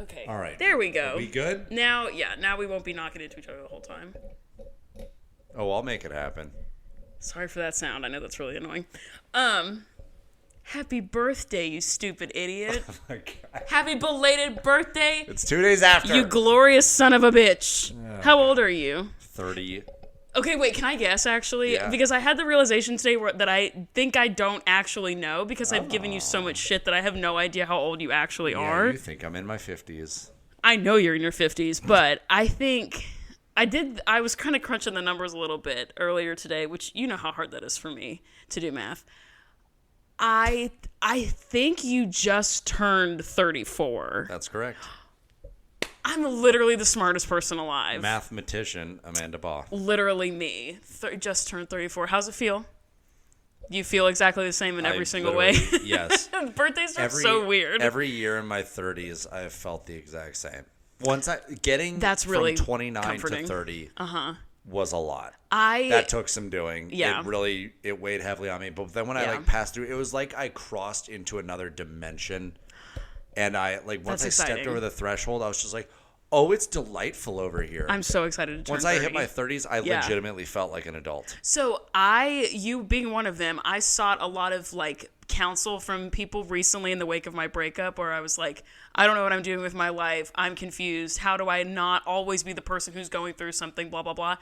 Okay. All right. There we go. Are we good? Now we won't be knocking into each other the whole time. Oh, I'll make it happen. Sorry for that sound. I know that's really annoying. Happy birthday, you stupid idiot. Oh my God. Happy belated birthday, It's 2 days after. you glorious son of a bitch. How old are you? 30. Okay, wait, can I guess, actually? Yeah. Because I had the realization today that I think I don't actually know because I've given you so much shit that I have no idea how old you actually are. You think I'm in my 50s. I know you're in your 50s, but I think I was kind of crunching the numbers a little bit earlier today, which you know how hard that is for me to do math. I think you just turned 34. That's correct. I'm literally the smartest person alive. Mathematician Amanda Baugh. Literally me. Just turned 34. How's it feel? Do you feel exactly the same in every single way? Yes. Birthdays are so weird. Every year in my 30s, I have felt the exact same. Once That's really from 29 comforting. to 30 was a lot. I That took some doing. Yeah. It weighed heavily on me. But then when I Yeah. passed through, it was like I crossed into another dimension. And once I stepped exciting. over the threshold, I was just like, oh, it's delightful over here. I'm so excited to turn Once 30. I hit my 30s, I Yeah. legitimately felt like an adult. So you being one of them, I sought a lot of counsel from people recently in the wake of my breakup where I was like, I don't know what I'm doing with my life. I'm confused. How do I not always be the person who's going through something, blah, blah, blah.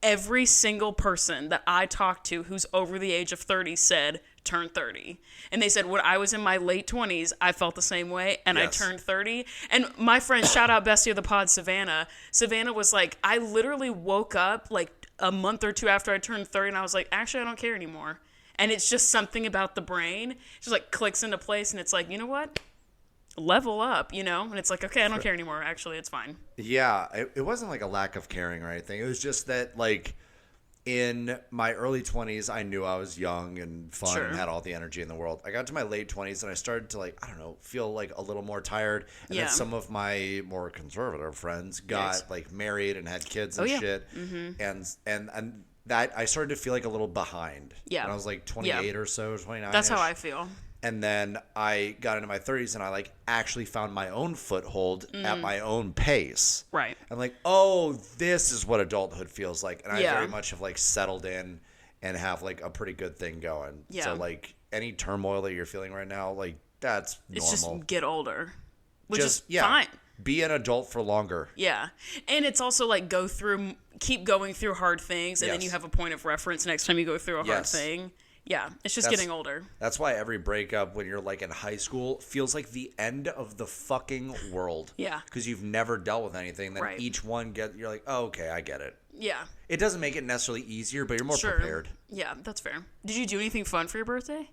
Every single person that I talked to who's over the age of 30 said, turn 30. And they said, when I was in my late 20s, I felt the same way, and Yes. I turned 30. And my friend, shout out bestie of the pod, Savannah. Savannah was like, I literally woke up a month or two after I turned 30, and I was like, actually, I don't care anymore. And it's just something about the brain. It just clicks into place, and it's like, you know what? Level up, And it's like, okay, I don't care anymore. Actually, it's fine. Yeah, it wasn't like a lack of caring or anything. It was just that, in my early 20s, I knew I was young and fun Sure. and had all the energy in the world. I got to my late 20s and I started to, feel a little more tired. And Yeah. then some of my more conservative friends got, married and had kids and Oh, yeah. shit. Mm-hmm. And that I started to feel like a little behind. Yeah. When I was 28 or so, 29. That's how I feel. And then I got into my 30s and I actually found my own foothold at my own pace. Right. I'm like, oh, this is what adulthood feels like. And I Yeah. very much have settled in and have a pretty good thing going. Yeah. So any turmoil that you're feeling right now, that's normal. It's just get older, which Just, is fine. Be an adult for longer. Yeah. And it's also keep going through hard things, and then Yes. you have a point of reference next time you go through a hard Yes. thing. Yeah. It's just getting older. That's why every breakup when you're in high school feels like the end of the fucking world. Yeah. Because you've never dealt with anything. Then Right. each one you're like, oh, okay, I get it. Yeah. It doesn't make it necessarily easier, but you're more Sure. prepared. Yeah, that's fair. Did you do anything fun for your birthday?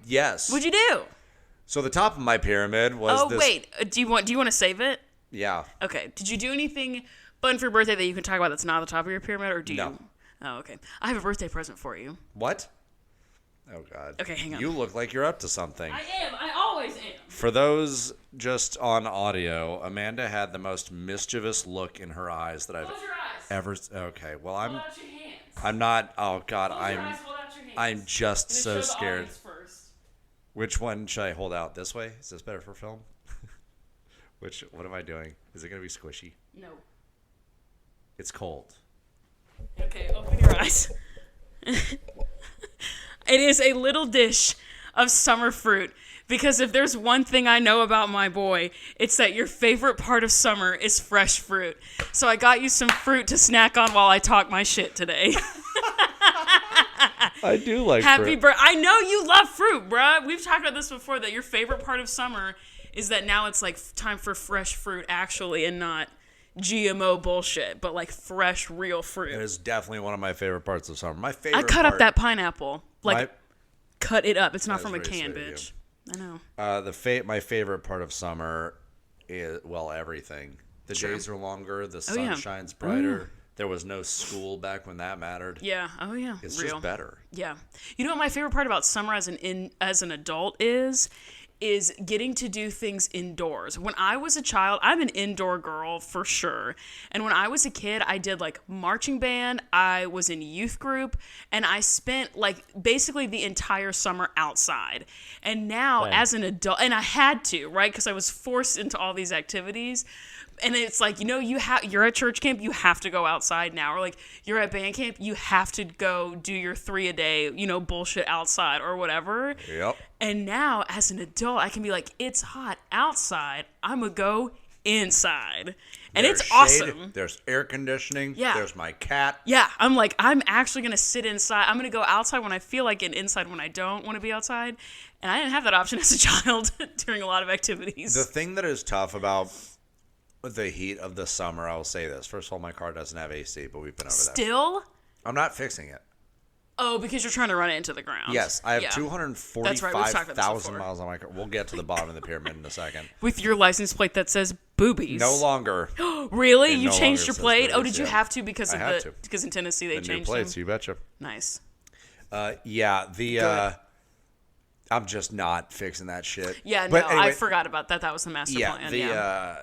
Yes. What'd you do? So the top of my pyramid was Oh, this. wait. Do you want to save it? Yeah. Okay. Did you do anything fun for your birthday that you can talk about that's not the top of your pyramid, or do No. you? Oh, okay. I have a birthday present for you. What? Oh, God. Okay, hang on. You look like you're up to something. I am. I always am. For those just on audio, Amanda had the most mischievous look in her eyes that I've Close your eyes. ever. Okay, well, Hold out your hands. I'm not. Oh God, Close your eyes, hold out your hands. I'm just And then so show the scared. audience first. Which one should I hold out? This way? Is this better for film? What am I doing? Is it gonna be squishy? No. It's cold. Okay, open your eyes. It is a little dish of summer fruit. Because if there's one thing I know about my boy, it's that your favorite part of summer is fresh fruit. So I got you some fruit to snack on while I talk my shit today. I do like Happy birthday. I know you love fruit, bruh. We've talked about this before, that your favorite part of summer is that now it's time for fresh fruit actually, and not GMO bullshit, but fresh, real fruit. It is definitely one of my favorite parts of summer. My favorite. I cut part, up that pineapple. Cut it up. It's not That from a is very can, sweet of bitch. I know. My favorite part of summer is everything. The days are longer. The sun yeah. shines brighter. There was no school back when that mattered. Yeah. Oh yeah. It's real. just better. Yeah. You know what my favorite part about summer as an adult is is getting to do things indoors. When I was a child, I'm an indoor girl for sure. And when I was a kid, I did like marching band, I was in youth group, and I spent like basically the entire summer outside. And now as an adult, and I had to, right? Because I was forced into all these activities. And it's like, you're at church camp, you have to go outside now. Or like you're at band camp, you have to go do your 3-a-day, bullshit outside or whatever. Yep. And now as an adult, I can be like, it's hot outside. I'm going to go inside. And There's it's awesome. There's air conditioning. Yeah. There's my cat. Yeah. I'm like, I'm actually going to sit inside. I'm going to go outside when I feel like it, inside when I don't want to be outside. And I didn't have that option as a child during a lot of activities. The thing that is tough about the heat of the summer, I will say this. First of all, my car doesn't have AC, but we've been over that. Still? I'm not fixing it. Oh, because you're trying to run it into the ground. Yes, I have Yeah. 245,000 miles on my car. We'll get to the bottom of the pyramid in a second. With your license plate that says boobies. No longer. Really? It You no changed longer your says plate? Oh, boobies, did you yeah. have to because I of had the to. because in Tennessee they The new changed plates, them? you betcha. Nice. I'm just not fixing that shit. Yeah, But no, anyway, I forgot about that. That was the master plan.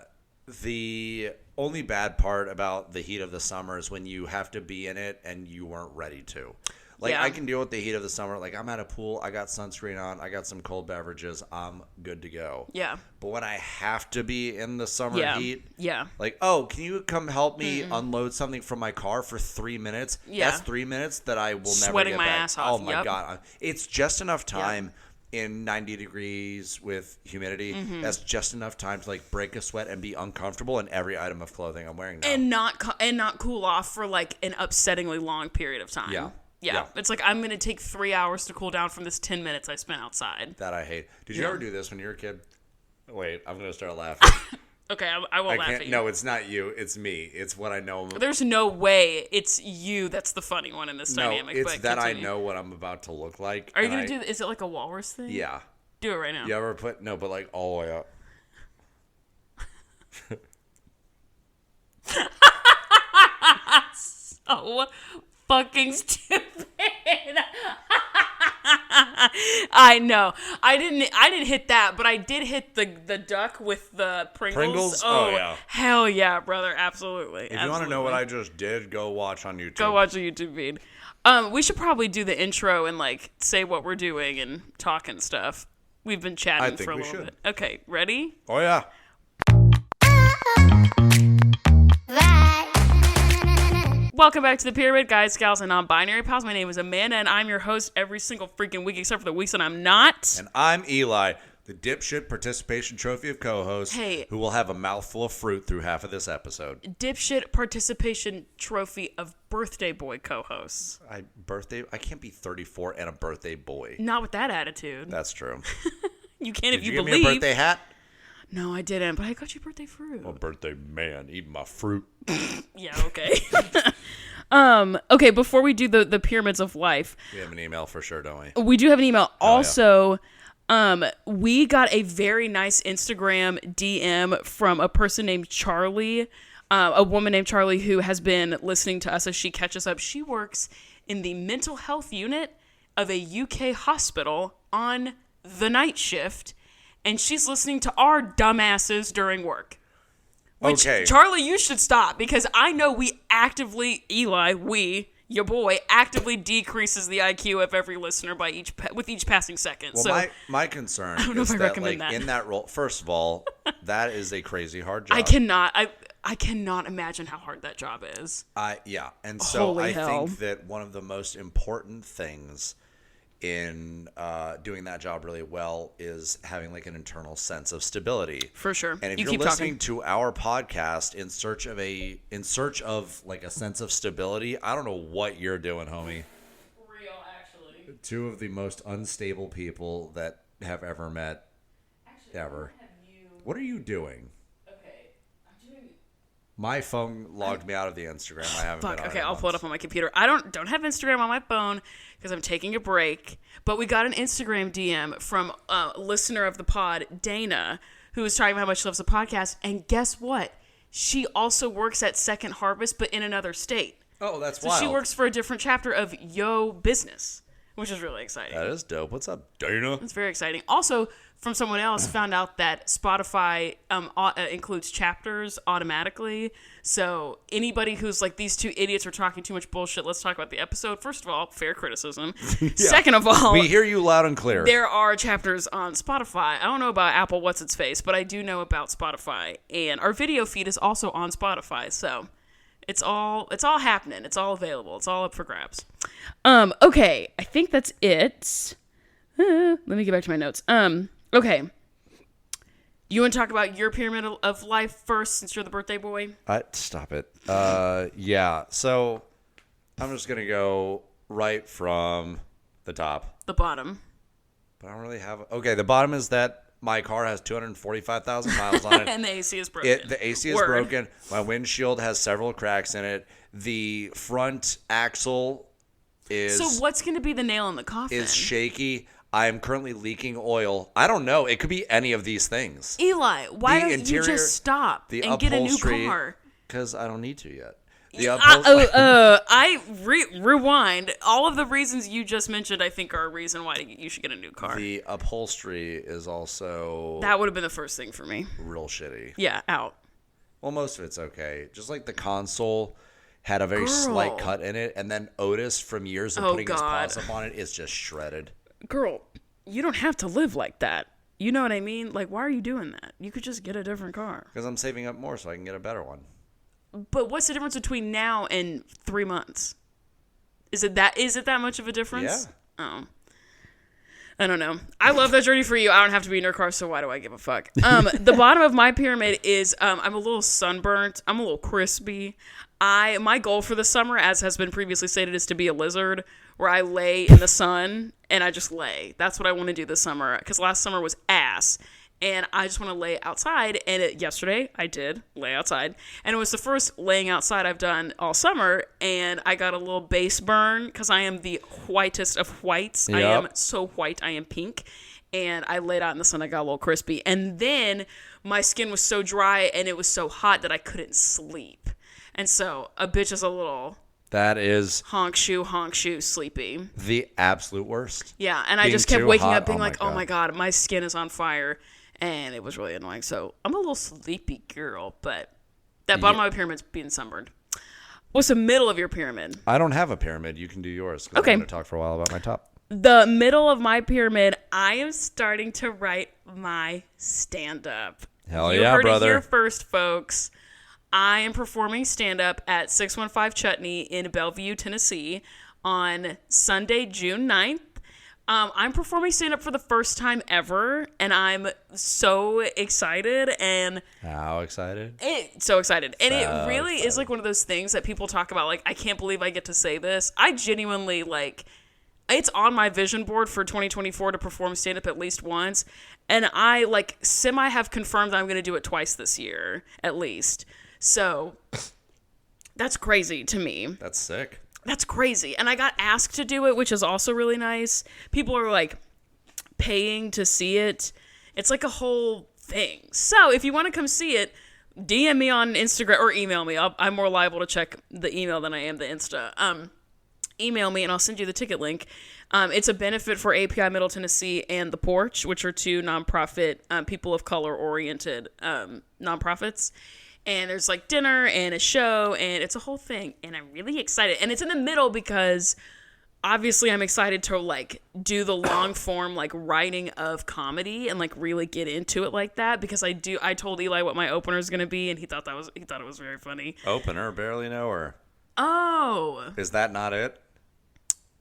The only bad part about the heat of the summer is when you have to be in it and you weren't ready to. Like, Yeah. I can deal with the heat of the summer. Like, I'm at a pool. I got sunscreen on. I got some cold beverages. I'm good to go. Yeah. But when I have to be in the summer Yeah. heat, Yeah. like, oh, can you come help me unload something from my car for 3 minutes? Yeah. That's 3 minutes that I will never Sweating get my back. ass off. Oh, my Yep. God. It's just enough time in 90 degrees with humidity. Mm-hmm. That's just enough time to, like, break a sweat and be uncomfortable in every item of clothing I'm wearing now. And not cool off for like an upsettingly long period of time. Yeah. Yeah. Yeah. It's like I'm going to take 3 hours to cool down from this 10 minutes I spent outside. That I hate. Did you Yeah. ever do this when you were a kid? Wait, I'm going to start laughing. Okay, I won't I laugh can't. at you. No, it's not you. It's me. It's what I know. There's no way it's you that's the funny one in this No, dynamic. it's but that I continue. know what I'm about to look like. Are you and going to do is it like a walrus thing? Yeah. Do it right now. You ever put but like all the way up. So fucking stupid. I know. I didn't hit that, but I did hit the duck with the Pringles. Pringles? Oh, yeah. Hell yeah, brother. Absolutely. If you want to know what I just did, go watch on YouTube. Go watch a YouTube feed. We should probably do the intro and like say what we're doing and talk and stuff. We've been chatting think for a we little should. bit. Okay, ready? Oh yeah. Welcome back to the Pyramid, guys, gals, and non-binary pals. My name is Amanda, and I'm your host every single freaking week, except for the weeks that I'm not. And I'm Eli, the dipshit participation trophy of co-host, Hey. who will have a mouthful of fruit through half of this episode. Dipshit participation trophy of birthday boy co-hosts. I can't be 34 and a birthday boy. Not with that attitude. That's true. You can if Did you you give believe. me a birthday hat? No, I didn't, but I got you birthday fruit. I'm a birthday man, eating my fruit. Yeah, okay. Okay, before we do the pyramids of life, We have an email for sure, don't we? we do have an email. yeah. Also, we got a very nice Instagram DM from a person named Charlie, a woman named Charlie who has been listening to us as she catches up. She works in the mental health unit of a UK hospital on the night shift, and she's listening to our dumbasses during work. Which, Okay. Charlie, you should stop, because I know we actively, your boy, actively decreases the IQ of every listener by with each passing second. Well, so my concern don't know is if I that, recommend like, that. in that role, first of all, that is a crazy hard job. I cannot imagine how hard that job is. Yeah. And so Holy I hell. think that one of the most important things in doing that job really well is having like an internal sense of stability. For sure. And if You you're keep listening talking. to our podcast in search of like a sense of stability, I don't know what you're doing, homie. Real, actually. Two of the most unstable people that have ever met ever. What are you doing? Okay, I'm doing. My phone logged me out of the Instagram. I haven't Fuck. been on Okay, it in I'll pull it months. up on my computer. I don't have Instagram on my phone because I'm taking a break. But we got an Instagram DM from a listener of the pod, Dana, who was talking about how much she loves the podcast. And guess what? She also works at Second Harvest, but in another state. Oh, that's So wild. she works for a different chapter of Yo Business, which is really exciting. That is dope. What's up, Dana? It's very exciting. Also, from someone else found out that Spotify includes chapters automatically. So anybody who's like, these two idiots are talking too much bullshit, let's talk about the episode. First of all, fair criticism. Yeah. Second of all, we hear you loud and clear. There are chapters on Spotify. I don't know about Apple What's Its Face, but I do know about Spotify. And our video feed is also on Spotify. So it's all happening. It's all available. It's all up for grabs. Okay, I think that's it. Let me get back to my notes. Okay. You want to talk about your pyramid of life first, since you're the birthday boy? Stop it. Yeah. So I'm just gonna go right from the top. The bottom. But I don't really have. Okay, the bottom is that my car has 245,000 miles on it, and the AC is broken. The AC is broken. My windshield has several cracks in it. The front axle is. So what's going to be the nail in the coffin? Is shaky. I am currently leaking oil. I don't know. It could be any of these things. Eli, why don't you just stop and get a new car? Because I don't need to yet. Rewind. All of the reasons you just mentioned, I think, are a reason why you should get a new car. The upholstery is also... That would have been the first thing for me. Real shitty. Yeah, out. Well, most of it's okay. Just like the console had a very slight cut in it, and then Otis, from years of putting his paws up on it, is just shredded. Girl, you don't have to live like that. You know what I mean? Like, why are you doing that? You could just get a different car. Because I'm saving up more so I can get a better one. But what's the difference between now and 3 months? Is it that much of a difference? Yeah. Oh. I don't know. I love that journey for you. I don't have to be in your car, so why do I give a fuck? The bottom of my pyramid is I'm a little sunburnt. I'm a little crispy. My goal for the summer, as has been previously stated, is to be a lizard, where I lay in the sun and I just lay. That's what I want to do this summer, because last summer was ass. And I just want to lay outside. And yesterday, I did lay outside. And it was the first laying outside I've done all summer. And I got a little base burn, because I am the whitest of whites. Yep. I am so white. I am pink. And I laid out in the sun. I got a little crispy. And then my skin was so dry and it was so hot that I couldn't sleep. And so a bitch is a little... That is... honk shoe, sleepy. The absolute worst. Yeah, and I just kept waking up being like, oh my God, my skin is on fire. And it was really annoying. So I'm a little sleepy girl, but that bottom of my pyramid's being sunburned. What's the middle of your pyramid? I don't have a pyramid. You can do yours. Okay. I'm going to talk for a while about my top. The middle of my pyramid, I am starting to write my stand-up. Hell you yeah, heard brother. it here first, folks. I am performing stand-up at 615 Chutney in Bellevue, Tennessee on Sunday, June 9th. I'm performing stand-up for the first time ever, and I'm so excited. And how excited? So excited. And it really is like one of those things that people talk about, like, I can't believe I get to say this. I genuinely, like, it's on my vision board for 2024 to perform stand-up at least once. And I, like, semi have confirmed that I'm going to do it twice this year, at least. So that's crazy to me. That's sick. That's crazy. And I got asked to do it, which is also really nice. People are like paying to see it. It's like a whole thing. So if you want to come see it, DM me on Instagram or email me. I'm more liable to check the email than I am the Insta. Email me and I'll send you the ticket link. It's a benefit for API Middle Tennessee and The Porch, which are two nonprofit, people of color oriented nonprofits. And there's like dinner and a show and it's a whole thing. And I'm really excited. And it's in the middle because obviously I'm excited to like do the long form like writing of comedy and like really get into it like that, because I told Eli what my opener is going to be and he thought it was very funny. Opener? Barely know her. Oh. Is that not it?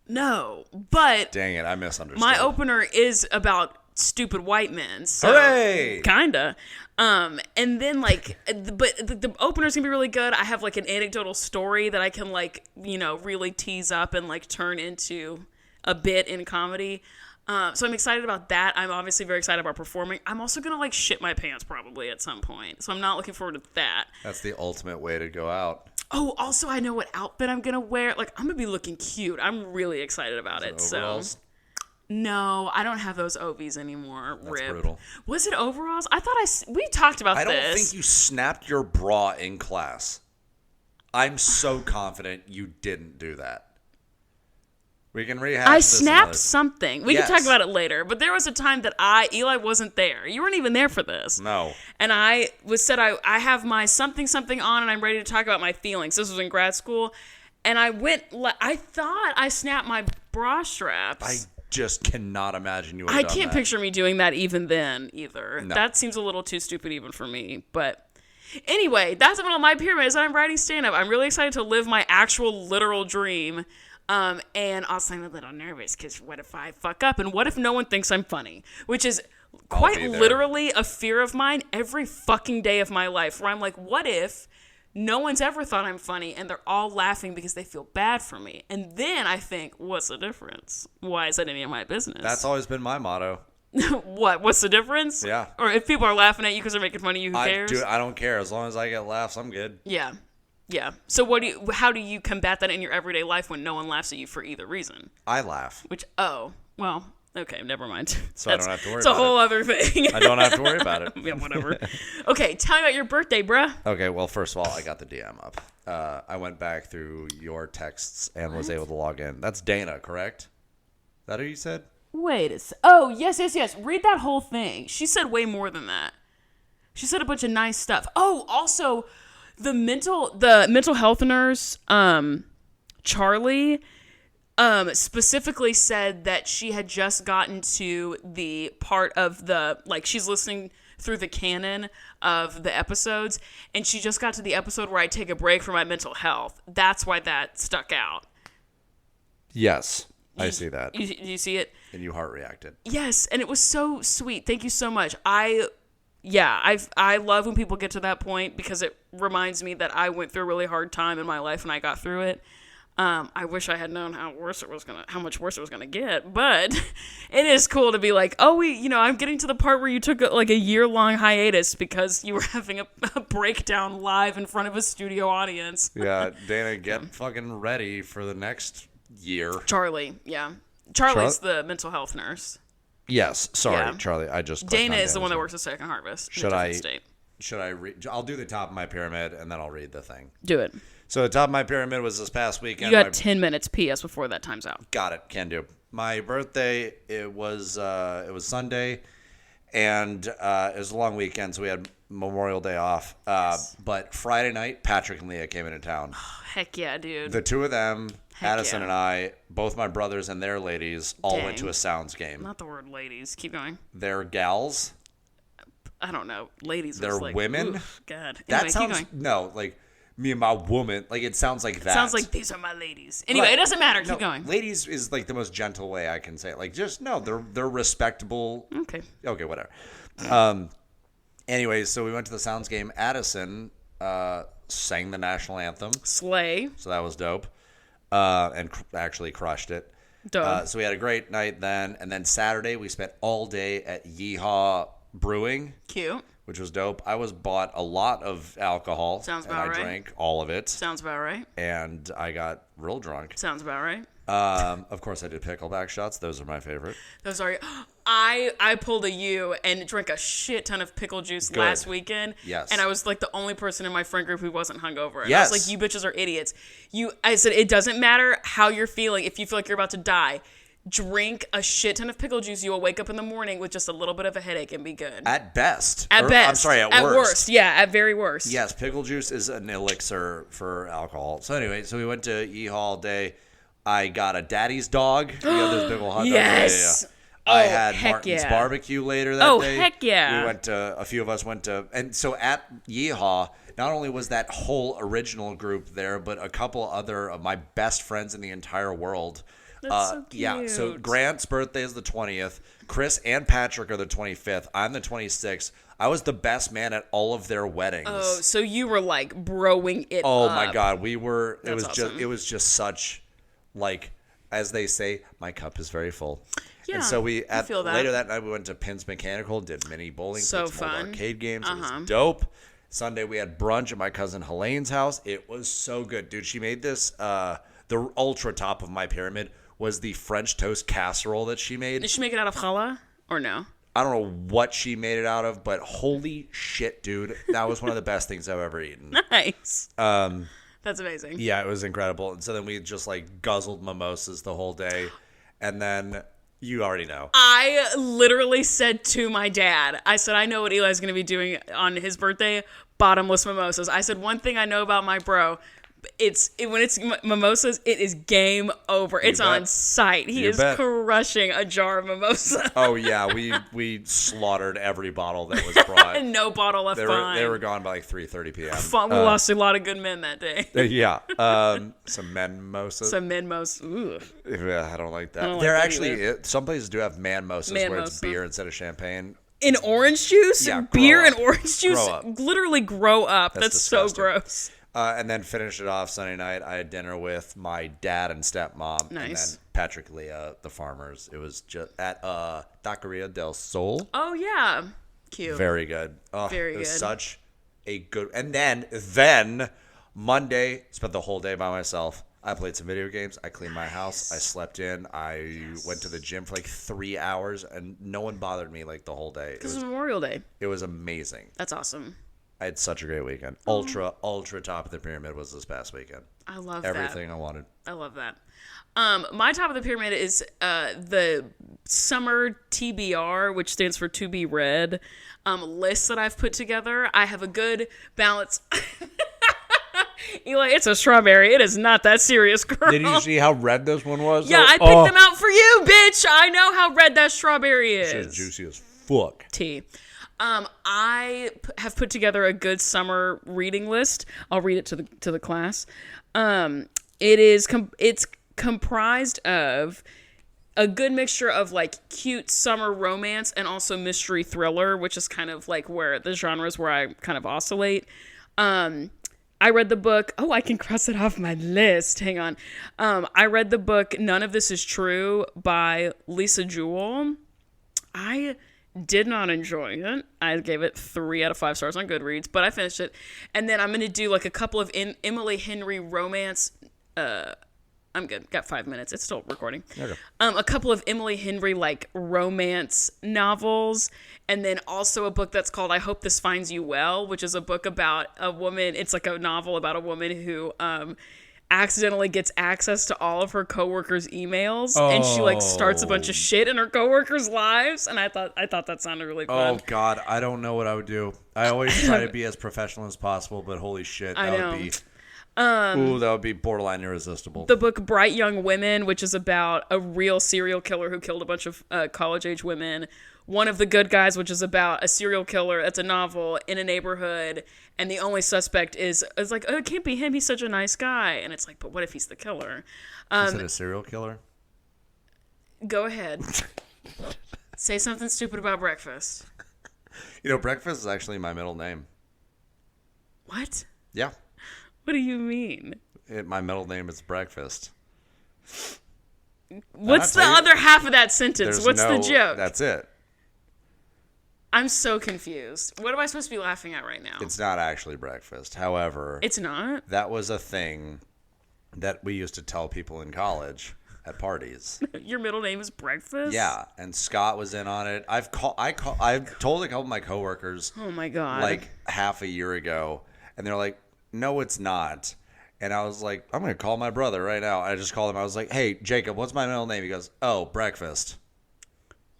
No, but dang it, I misunderstood. My opener is about stupid white men. So hooray! Kinda. And then like, but the opener's gonna be really good. I have like an anecdotal story that I can like, really tease up and like turn into a bit in comedy. So I'm excited about that. I'm obviously very excited about performing. I'm also gonna like shit my pants probably at some point. So I'm not looking forward to that. That's the ultimate way to go out. Oh, also I know what outfit I'm gonna wear. Like I'm gonna be looking cute. I'm really excited about it. Overalls? So no, I don't have those Ovies anymore. That's Rip. brutal. Was it overalls? I thought we talked about this. I don't think you snapped your bra in class. I'm so confident you didn't do that. We can rehash I this snapped another... something. We can talk about it later. But there was a time that Eli wasn't there. You weren't even there for this. No. And I I have my something on and I'm ready to talk about my feelings. This was in grad school. And I thought I snapped my bra straps. I just cannot imagine you would have done can't that. picture me doing that even then either. No. That seems a little too stupid even for me. But anyway, that's one of my pyramids. I'm writing stand-up. I'm really excited to live my actual literal dream. And also I'm a little nervous because what if I fuck up? And what if no one thinks I'm funny? Which is quite literally a fear of mine every fucking day of my life, where I'm like, what if no one's ever thought I'm funny and they're all laughing because they feel bad for me? And then I think, what's the difference? Why is that any of my business? That's always been my motto. What's the difference? Yeah. Or if people are laughing at you because they're making fun of you, who cares? Dude, I don't care. As long as I get laughs, I'm good. Yeah. Yeah. So how do you combat that in your everyday life when no one laughs at you for either reason? I laugh. Okay, never mind. So I don't have to worry about it. It's a whole other thing. I don't have to worry about it. Yeah, whatever. Okay, tell me about your birthday, bruh. Okay, well, first of all, I got the DM up. I went back through your texts and was able to log in. That's Dana, correct? Is that who you said? Wait a sec. Oh, yes. Read that whole thing. She said way more than that. She said a bunch of nice stuff. Oh, also, the mental health nurse, Charlie, specifically said that she had just gotten to the part of she's listening through the canon of the episodes, and she just got to the episode where I take a break for my mental health. That's why that stuck out. Yes, I see that. You see it? And you heart reacted. Yes, and it was so sweet. Thank you so much. I love when people get to that point because it reminds me that I went through a really hard time in my life and I got through it. I wish I had known how much worse it was gonna get, but it is cool to be like, I'm getting to the part where you took a year-long hiatus because you were having a breakdown live in front of a studio audience. Yeah, Dana, get fucking ready for the next year. Charlie, yeah. Charlie's the mental health nurse. Yes, sorry, Charlie. I just Dana is the one that works at Second Harvest. Should I read? I'll do the top of my pyramid and then I'll read the thing. Do it. So the top of my pyramid was this past weekend. You got 10 minutes PS before that time's out. Got it. Can do. My birthday, it was Sunday, and it was a long weekend, so we had Memorial Day off. Yes. But Friday night, Patrick and Leah came into town. Oh, heck yeah, dude. The two of them, Addison yeah. and I, both my brothers and their ladies, all went to a Sounds game. Not the word ladies. Keep going. They're gals. I don't know. Ladies. They're women. Oof, God. That anyway, sounds keep going. No, like me and my woman. Like it sounds like that. Sounds like these are my ladies. Anyway, Right. It doesn't matter. No, Keep going. Ladies is like the most gentle way I can say it. Like just no, they're respectable. Okay, whatever. Anyways, so we went to the Sounds game. Addison sang the national anthem. Slay. So that was dope. And actually crushed it. Dope. So we had a great night then. And then Saturday, we spent all day at Yeehaw Brewing. Cute. Which was dope. I bought a lot of alcohol. Sounds and about right. I drank all of it. Sounds about right. And I got real drunk. Sounds about right. Of course, I did pickleback shots. Those are my favorite. Those are. I pulled a U and drank a shit ton of pickle juice last weekend. Yes. And I was like the only person in my friend group who wasn't hungover. And Yes. I was like, you bitches are idiots. I said, it doesn't matter how you're feeling. If you feel like you're about to die, drink a shit ton of pickle juice. You will wake up in the morning with just a little bit of a headache and be good. At best. At best. I'm sorry, at worst. At worst, yeah, at very worst. Yes, pickle juice is an elixir for alcohol. So anyway, we went to Yeehaw all day. I got a daddy's dog. You know, those big old hot dogs. Yes. Yeah. I Oh, had heck Martin's yeah. barbecue later that day. Oh, heck yeah. We went to, a few of us went to, and so at Yeehaw, not only was that whole original group there, but a couple other of my best friends in the entire world. That's so cute. Yeah, so Grant's birthday is the 20th. Chris and Patrick are the 25th. I'm the 26th. I was the best man at all of their weddings. Oh, so you were like broing it Oh up. my God, we were. That's awesome. It was just such, like, as they say, my cup is very full. Yeah, and so I feel that. later that night we went to Pins Mechanical, did mini bowling, So played some old fun. arcade games. It was dope. Sunday we had brunch at my cousin Helene's house. It was so good, dude. She made this. The ultra top of my pyramid was the French toast casserole that she made. Did she make it out of challah or no? I don't know what she made it out of, but holy shit, dude, that was one of the best things I've ever eaten. Nice. That's amazing. Yeah, it was incredible. And so then we just like guzzled mimosas the whole day. And then you already know. I literally said to my dad, I said, I know what Eli's going to be doing on his birthday, bottomless mimosas. I said, one thing I know about my bro, when it's mimosas, it is game over. It's on sight. He is crushing a jar of mimosa. Oh yeah, we slaughtered every bottle that was brought. No bottle left behind. They were gone by like 3:30 p.m. We lost a lot of good men that day. Yeah, some men mimosas. Ooh. Yeah, I don't like that. They're actually some places do have man mimosas where it's beer instead of champagne. In orange juice, yeah, beer and orange juice, literally grow up. That's disgusting. So gross. And then finished it off Sunday night. I had dinner with my dad and stepmom. Nice. And then Patrick, Leah, the farmers. It was just at Taqueria del Sol. Oh, yeah. Cute. Very good. Oh, Very it was good. such a good... And then Monday, spent the whole day by myself. I played some video games. I cleaned my house. I slept in. I went to the gym for like 3 hours. And no one bothered me like the whole day. Because it was Memorial Day. It was amazing. That's awesome. I had such a great weekend. Ultra top of the pyramid was this past weekend. I love everything I wanted. I love that. My top of the pyramid is the summer TBR, which stands for To Be Read, list that I've put together. I have a good balance. Eli, it's a strawberry. It is not that serious, girl. Did you see how red this one was? Yeah, I picked them out for you, bitch. I know how red that strawberry is. It's juicy as fuck. Tea. I have put together a good summer reading list. I'll read it to the class. It's comprised of a good mixture of like cute summer romance and also mystery thriller, which is kind of like where the genres where I kind of oscillate. I read the book. Oh, I can cross it off my list. Hang on. I read the book None of This Is True by Lisa Jewell. I did not enjoy it. I gave it 3 out of 5 stars on Goodreads, but I finished it. And then I'm going to do like a couple of Emily Henry romance. I'm good. Got 5 minutes. It's still recording. Okay. A couple of Emily Henry like romance novels. And then also a book that's called I Hope This Finds You Well, which is a book about a woman. It's like a novel about a woman who accidentally gets access to all of her coworkers' emails, and she like starts a bunch of shit in her coworkers' lives. And I thought that sounded really fun. Oh God, I don't know what I would do. I always try to be as professional as possible, but holy shit, that would be borderline irresistible. The book Bright Young Women, which is about a real serial killer who killed a bunch of college-age women. One of the Good Guys, which is about a serial killer. It's a novel in a neighborhood, and the only suspect is like, oh, it can't be him. He's such a nice guy. And it's like, but what if he's the killer? Is it a serial killer? Go ahead. Say something stupid about breakfast. You know, breakfast is actually my middle name. What? Yeah. What do you mean? My middle name is Breakfast. What's the other half of that sentence? What's the joke? That's it. I'm so confused. What am I supposed to be laughing at right now? It's not actually breakfast. However, it's not? That was a thing that we used to tell people in college at parties. Your middle name is Breakfast? Yeah, and Scott was in on it. I've told a couple of my coworkers. Oh my God. Like half a year ago, and they're like, "No, it's not." And I was like, "I'm going to call my brother right now." I just called him. I was like, "Hey, Jacob, what's my middle name?" He goes, "Oh, Breakfast."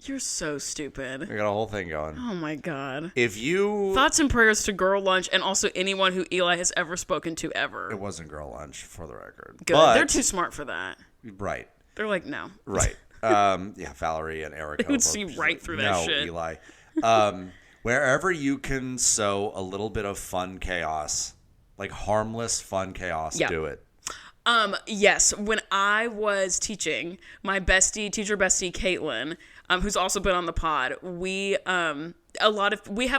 You're so stupid. We got a whole thing going. Oh my God. Thoughts and prayers to Girl Lunch and also anyone who Eli has ever spoken to ever. It wasn't Girl Lunch, for the record. Good. But they're too smart for that. Right. They're like, no. Right. Yeah, Valerie and Erica. They would see right through that shit. No, Eli. Wherever you can sow a little bit of fun chaos, like harmless fun chaos, do it. Yes. When I was teaching, my teacher bestie, Caitlin, who's also been on the pod, we have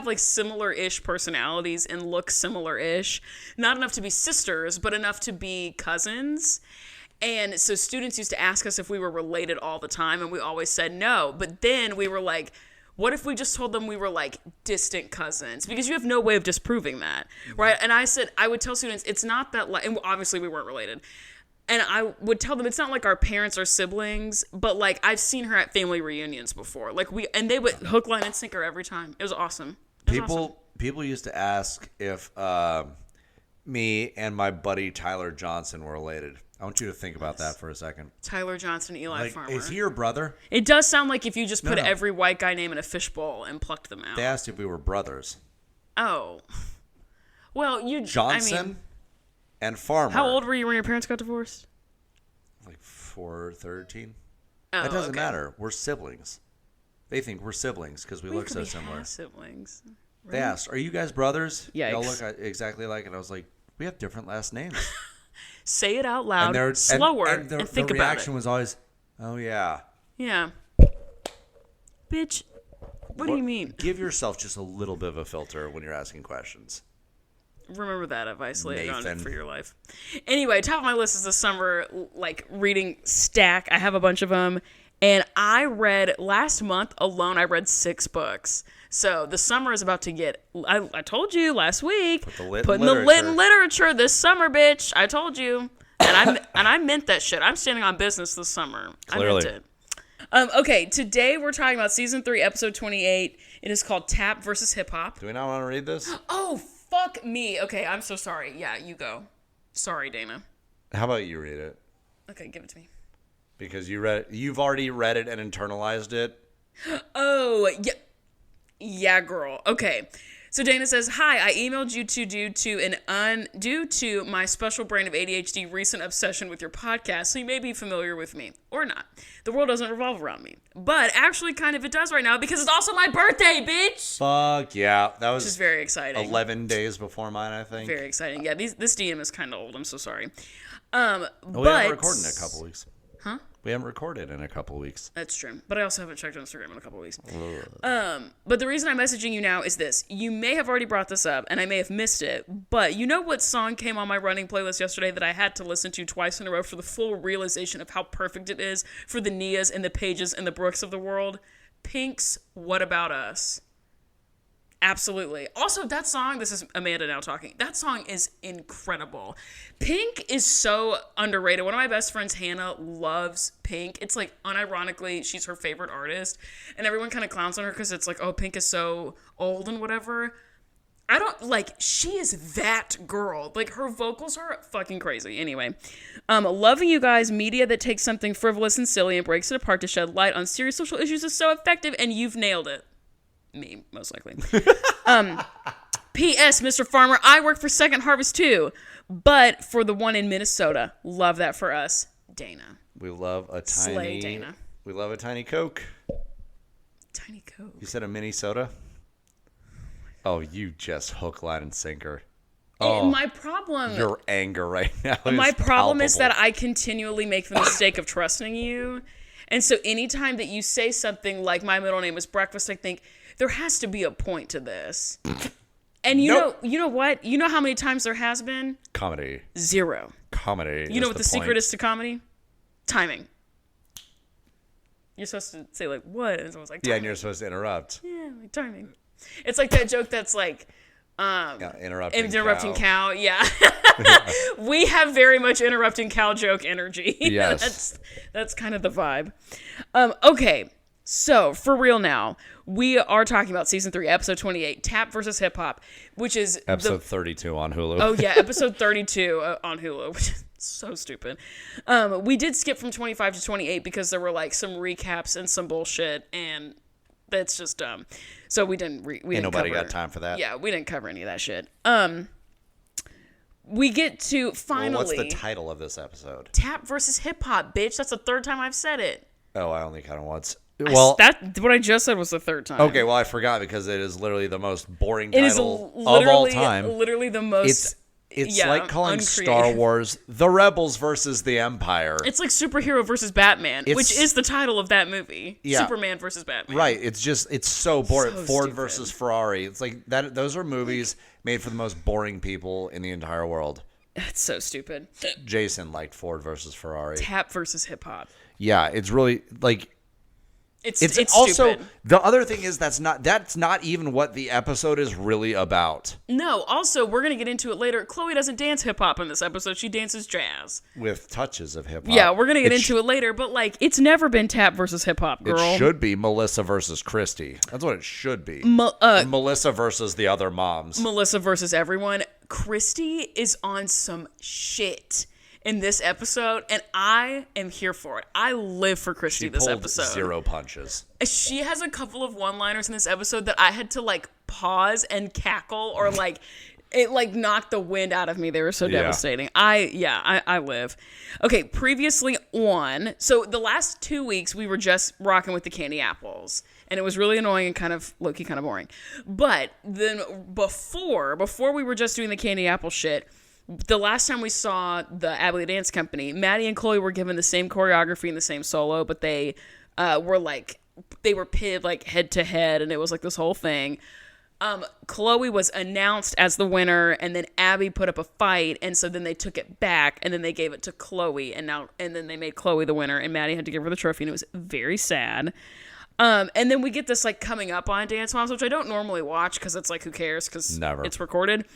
like similar-ish personalities and look similar-ish. Not enough to be sisters, but enough to be cousins. And so students used to ask us if we were related all the time, and we always said no. But then we were like, what if we just told them we were like distant cousins? Because you have no way of disproving that, right? And I would tell students, it's not that like, and obviously we weren't related. And I would tell them it's not like our parents are siblings, but like I've seen her at family reunions before. Like they would hook, line, and sinker every time. It was awesome. People used to ask if me and my buddy Tyler Johnson were related. I want you to think about that for a second. Tyler Johnson, Eli Farmer. Is he your brother? It does sound like if you just put every white guy name in a fishbowl and plucked them out. They asked if we were brothers. Oh. Well, Johnson and Farmer. How old were you when your parents got divorced? Like 13. Oh, that doesn't matter. We're siblings. They think we're siblings because we look so similar. Have siblings. Right? They asked, "Are you guys brothers?" Yikes. Y'all look exactly alike, and I was like, "We have different last names." Say it out loud, slower, and think about it. The reaction was always, "Oh yeah." Yeah. Bitch, what do you mean? Give yourself just a little bit of a filter when you're asking questions. Remember that advice later Nathan. on for your life. Anyway, top of my list is the summer reading stack. I have a bunch of them. And I read last month alone, I read 6 books. So the summer is about to get, I told you last week, putting the lit in literature this summer, bitch. I told you. And I meant that shit. I'm standing on business this summer. Clearly. I meant it. Okay, today we're talking about season 3, episode 28. It is called Tap versus Hip Hop. Do we not want to read this? Oh, fuck me. Okay, I'm so sorry. Yeah, you go. Sorry, Dana. How about you read it? Okay, give it to me. Because you've already read it and internalized it. Oh, yeah. Yeah, girl. Okay. So Dana says, "Hi, I emailed you due to my special brand of ADHD recent obsession with your podcast, so you may be familiar with me. Or not. The world doesn't revolve around me. But actually, kind of it does right now, because it's also my birthday, bitch!" Fuck yeah. That was just very exciting. 11 days before mine, I think. Very exciting. Yeah, this DM is kind of old. I'm so sorry. We haven't recorded in a couple weeks. Huh? We haven't recorded in a couple weeks. That's true. But I also haven't checked Instagram in a couple weeks. But the reason I'm messaging you now is this. You may have already brought this up, and I may have missed it, but you know what song came on my running playlist yesterday that I had to listen to twice in a row for the full realization of how perfect it is for the Nias and the Pages and the Brooks of the world? Pink's What About Us. Absolutely. Also, that song, this is Amanda now talking, that song is incredible. Pink is so underrated. One of my best friends, Hannah, loves Pink. It's like, unironically, she's her favorite artist. And everyone kind of clowns on her because it's like, oh, Pink is so old and whatever. She is that girl. Like, her vocals are fucking crazy. Anyway, loving you guys. Media that takes something frivolous and silly and breaks it apart to shed light on serious social issues is so effective, and you've nailed it. Me, most likely. P.S. Mr. Farmer, I work for Second Harvest too, but for the one in Minnesota. Love that for us, Dana. We love a tiny... Slay, Dana. We love a tiny Coke. Tiny Coke. You said a mini soda? Oh, you just hook, line, and sinker. My problem... Your anger right now is My problem is palpable. that I continually make the mistake of trusting you. And so anytime that you say something like, my middle name is breakfast, I think, there has to be a point to this. And you know what? You know how many times there has been? Comedy. 0. Comedy. You know what the secret is to comedy? Timing. You're supposed to say, like, what? And someone's like, timing. Yeah, and you're supposed to interrupt. Yeah, like, timing. It's like that joke that's like, interrupting cow. Yeah. We have very much interrupting cow joke energy. Yes. That's kind of the vibe. Okay. So, for real now, we are talking about season 3, episode 28, Tap versus Hip Hop, which is episode 32 on Hulu. Oh yeah, episode 32 on Hulu, which is so stupid. We did skip from 25 to 28 because there were like some recaps and some bullshit, and that's just dumb. So we didn't. Nobody got time for that. Yeah, we didn't cover any of that shit. We get to finally. Well, what's the title of this episode? Tap versus Hip Hop, bitch. That's the 3rd time I've said it. Oh, I only kind of once. Well, what I just said was the 3rd time. Okay, well I forgot because it is literally the most boring title of all time. Literally the most. It's like calling Star Wars The Rebels versus the Empire. It's like superhero versus Batman, which is the title of that movie. Yeah. Superman versus Batman. Right. It's so boring. So Ford stupid. versus Ferrari. It's like that. Those are movies made for the most boring people in the entire world. That's so stupid. Jason liked Ford versus Ferrari. Tap versus hip hop. Yeah, it's really like. It's also stupid. The other thing is that's not even what the episode is really about. No, also we're gonna get into it later. Chloe doesn't dance hip hop in this episode. She dances jazz with touches of hip hop. Yeah, we're gonna get into it later. But like, it's never been Tap versus hip hop, girl. It should be Melissa versus Christy. That's what it should be. Melissa versus the other moms. Melissa versus everyone. Christy is on some shit in this episode, and I am here for it. I live for Christy this episode. 0 punches. She has a couple of one-liners in this episode that I had to like pause and cackle, or like it like knocked the wind out of me. They were so devastating. I live. Okay, previously on, so the last 2 weeks we were just rocking with the candy apples, and it was really annoying and kind of low-key kind of boring. But then before we were just doing the candy apple shit, the last time we saw the Abilene Dance Company, Maddie and Chloe were given the same choreography and the same solo, but they were pitted like head to head, and it was like this whole thing. Chloe was announced as the winner, and then Abby put up a fight, and so then they took it back, and then they gave it to Chloe, and then they made Chloe the winner, and Maddie had to give her the trophy, and it was very sad. And then we get this like coming up on Dance Moms, which I don't normally watch because it's like, who cares, because it's recorded.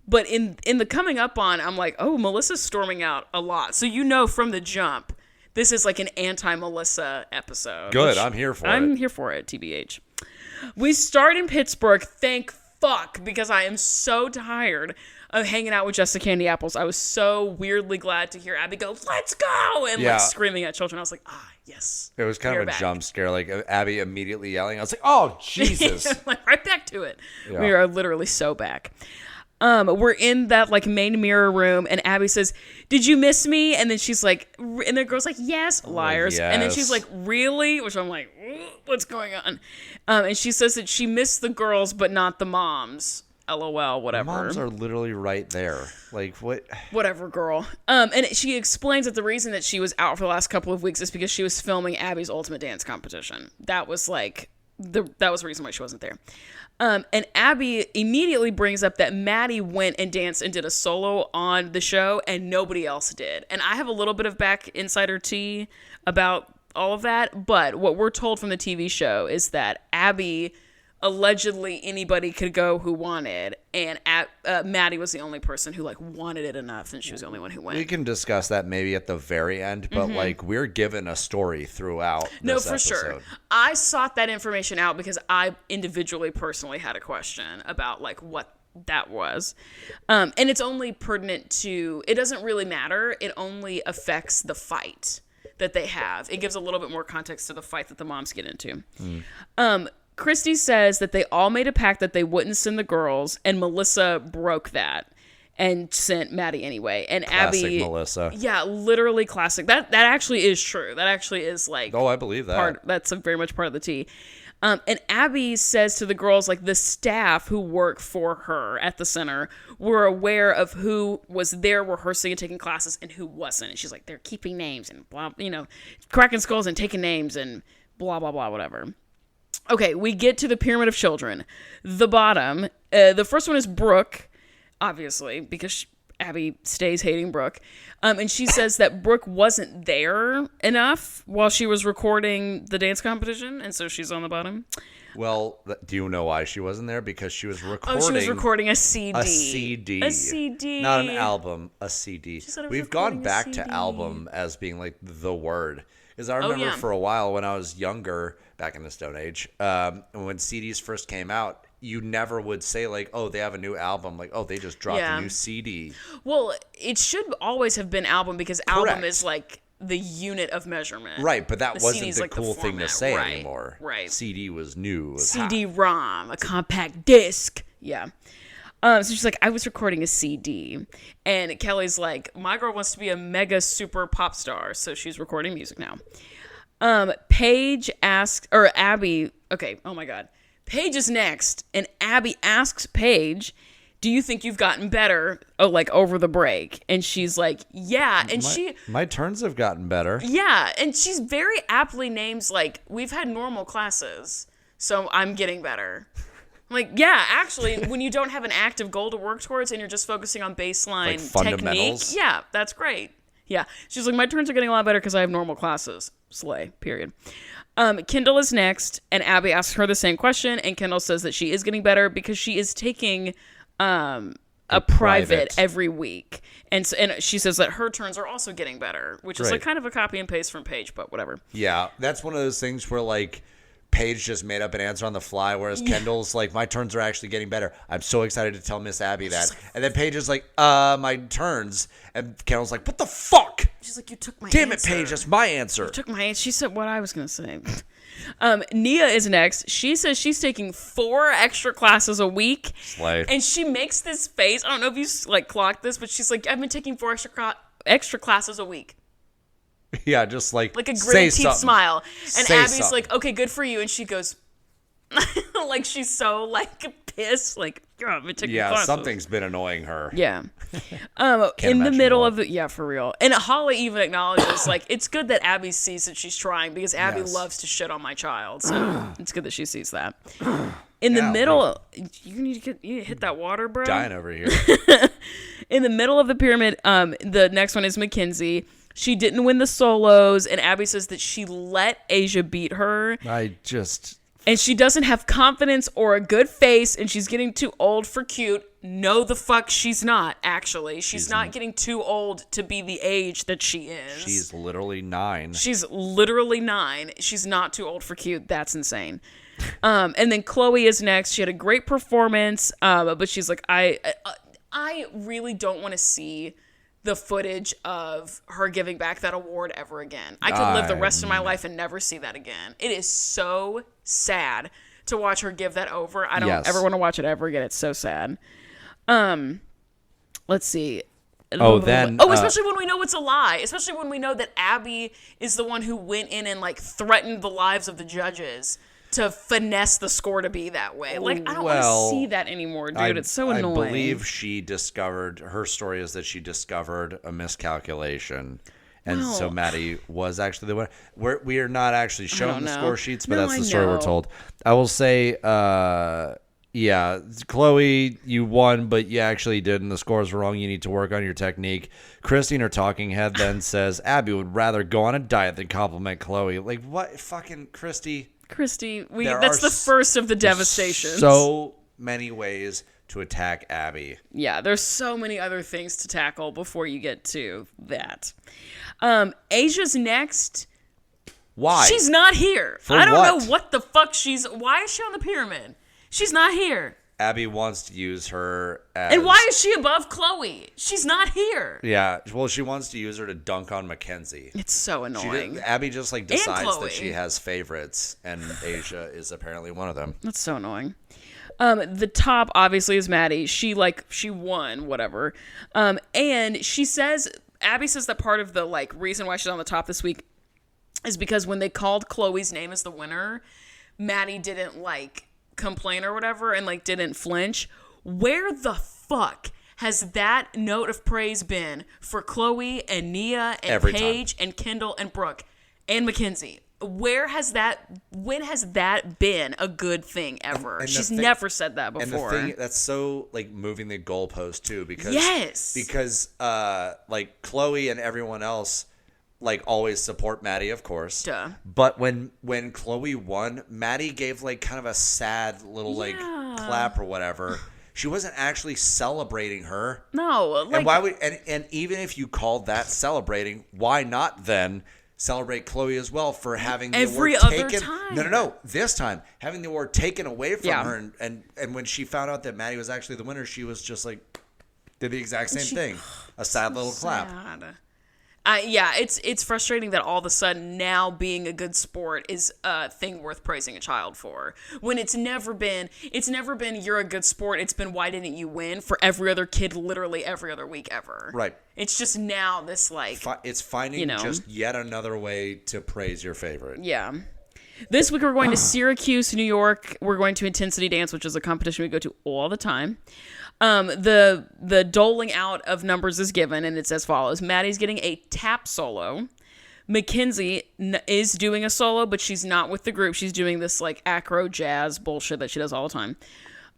But in the coming up on, I'm like, oh, Melissa's storming out a lot. So from the jump, this is like an anti-Melissa episode. Good, I'm here for it. I'm here for it, TBH. We start in Pittsburgh, thank fuck, because I am so tired of hanging out with Just the Candy Apples. I was so weirdly glad to hear Abby go, let's go, and like screaming at children. I was like, yes. It was kind of a jump scare, like Abby immediately yelling. I was like, oh, Jesus. Like right back to it. Yeah. We are literally so back. We're in that like main mirror room, and Abby says, did you miss me? And then she's like, and the girl's like, yes, liars. Yes. And then she's like, really? Which I'm like, what's going on? And she says that she missed the girls, but not the moms. LOL, whatever. The moms are literally right there. Like, what? Whatever, girl. And she explains that the reason that she was out for the last couple of weeks is because she was filming Abby's Ultimate Dance competition. That was like, that was the reason why she wasn't there. And Abby immediately brings up that Maddie went and danced and did a solo on the show, and nobody else did. And I have a little bit of back insider tea about all of that, but what we're told from the TV show is that Abby, allegedly anybody could go who wanted, and Maddie was the only person who like wanted it enough, and she was the only one who went. We can discuss that maybe at the very end, but like we're given a story throughout this episode. Sure. I sought that information out because I individually personally had a question about like what that was, and it's only pertinent to, it doesn't really matter, it only affects the fight that they have. It gives a little bit more context to the fight that the moms get into. Christy says that they all made a pact that they wouldn't send the girls, and Melissa broke that and sent Maddie anyway. And classic Abby, Melissa. Yeah, literally classic. That actually is true. That actually is like, oh, I believe that. That's very much part of the tea. And Abby says to the girls, like, the staff who work for her at the center were aware of who was there rehearsing and taking classes and who wasn't. And she's like, they're keeping names and blah, cracking skulls and taking names and blah, blah, blah, whatever. Okay, we get to the Pyramid of Children. The bottom, the first one is Brooke, obviously, because Abby stays hating Brooke. And she says that Brooke wasn't there enough while she was recording the dance competition, and so she's on the bottom. Well, do you know why she wasn't there? Because she was recording... Oh, she was recording a CD. A CD. A CD. Not an album, a CD. We've gone back to album as being like the word. Because I remember for a while when I was younger, back in the Stone Age, when CDs first came out, you never would say like, oh, they have a new album. Like, oh, they just dropped a new CD. Well, it should always have been album because album is like the unit of measurement. Right, but that wasn't the cool thing to say anymore. Right. CD was new. CD-ROM, a compact disc. Yeah. So she's like, I was recording a CD. And Kelly's like, my girl wants to be a mega super pop star. So she's recording music now. Paige asks, or Abby, okay, oh my God. Paige is next. And Abby asks Paige, do you think you've gotten better, like, over the break? And she's like, yeah. And my turns have gotten better. Yeah. And she's very aptly names, like, we've had normal classes, so I'm getting better. I'm like, yeah, actually, when you don't have an active goal to work towards and you're just focusing on baseline like fundamentals. Technique, yeah, that's great. Yeah. She's like, my turns are getting a lot better because I have normal classes. Slay, period. Kendall is next, and Abby asks her the same question, and Kendall says that she is getting better because she is taking a private every week. And she says that her turns are also getting better, which is like kind of a copy and paste from Paige, but whatever. Yeah, that's one of those things where like Paige just made up an answer on the fly, whereas Kendall's like, my turns are actually getting better. I'm so excited to tell Miss Abby that. And then Paige is like, my turns. And Kendall's like, what the fuck? She's like, you took my Damn answer. it, Paige, that's my answer. You took my answer. She said what I was going to say. Nia is next. She says she's taking 4 extra classes a week. Slay. And she makes this face. I don't know if you like clocked this, but she's like, I've been taking 4 extra classes a week. Yeah, just like a gritted teeth smile. And say Abby's something. like, okay, good for you. And she goes, like she's so like pissed. Like, oh, I've been taking classes. Something's been annoying her. Yeah. In the middle of the, for real. And Holly even acknowledges, like, it's good that Abby sees that she's trying because Abby loves to shit on my child. So it's good that she sees that. In the middle, you need to hit that water, bro. Dying over here. In the middle of the pyramid, the next one is Mackenzie. She didn't win the solos, and Abby says that she let Asia beat her. And she doesn't have confidence or a good face, and she's getting too old for cute. No, the fuck she's not, actually. She's not getting too old to be the age that she is. She's literally 9. She's literally 9. She's not too old for cute. That's insane. And then Chloe is next. She had a great performance, but she's like, I really don't want to see the footage of her giving back that award ever again. I could live the rest of my life and never see that again. It is so sad to watch her give that over. I don't ever want to watch it ever again. It's so sad. Let's see. Especially when we know it's a lie. Especially when we know that Abby is the one who went in and like threatened the lives of the judges to finesse the score to be that way. Like, I don't want to see that anymore, dude. It's so annoying. I believe her story is that she discovered a miscalculation. And so Maddie was actually the winner. We are not actually shown the score sheets, but that's the story we're told. I will say, Chloe, you won, but you actually didn't. The scores were wrong. You need to work on your technique. Christine, her talking head, then says, Abby would rather go on a diet than compliment Chloe. Like, what? Fucking Christy, that's the first of the devastations. So many ways to attack Abby. Yeah, there's so many other things to tackle before you get to that. Asia's next. Why? She's not here. For I don't what? know what the fuck why is she on the pyramid? She's not here. Abby wants to use her as... And why is she above Chloe? She's not here. Yeah, well, she wants to use her to dunk on Mackenzie. It's so annoying. Abby just like decides that she has favorites, and Asia is apparently one of them. That's so annoying. The top obviously is Maddie. She won, whatever. And Abby says that part of the like reason why she's on the top this week is because when they called Chloe's name as the winner, Maddie didn't like complain or whatever and like didn't flinch. Where the fuck has that note of praise been for Chloe and Nia and Paige and Kendall and Brooke and Mackenzie? When has that been a good thing ever? She's never said that before. And the thing that's so like moving the goalpost too, because like Chloe and everyone else like always support Maddie, of course. Duh. But when Chloe won, Maddie gave like kind of a sad little like clap or whatever. She wasn't actually celebrating her. No. Like, and why would and even if you called that celebrating, why not then celebrate Chloe as well for having the award taken? Time. No. This time, having the award taken away from her, and when she found out that Maddie was actually the winner, she was just like did the exact same thing. A sad little clap. It's frustrating that all of a sudden now being a good sport is a thing worth praising a child for. When it's never been you're a good sport, it's been why didn't you win for every other kid literally every other week ever. Right. It's just now this like... it's finding just yet another way to praise your favorite. Yeah. This week we're going to Syracuse, New York. We're going to Intensity Dance, which is a competition we go to all the time. The doling out of numbers is given, and it's as follows. Maddie's getting a tap solo. Mackenzie is doing a solo, but she's not with the group. She's doing this like acro jazz bullshit that she does all the time.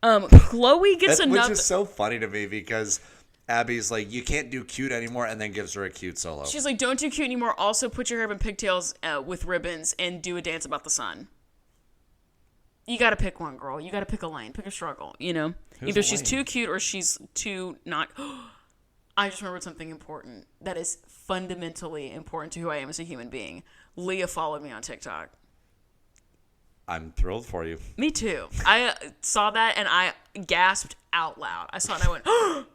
Chloe gets another... Which is so funny to me because Abby's like, you can't do cute anymore, and then gives her a cute solo. She's like, don't do cute anymore. Also put your hair up in pigtails with ribbons and do a dance about the sun. You got to pick one, girl. You got to pick a lane. Pick a struggle, you know? Either she's too cute or she's too not... I just remembered something important that is fundamentally important to who I am as a human being. Leah followed me on TikTok. I'm thrilled for you. Me too. I saw that and I gasped out loud. I saw it and I went,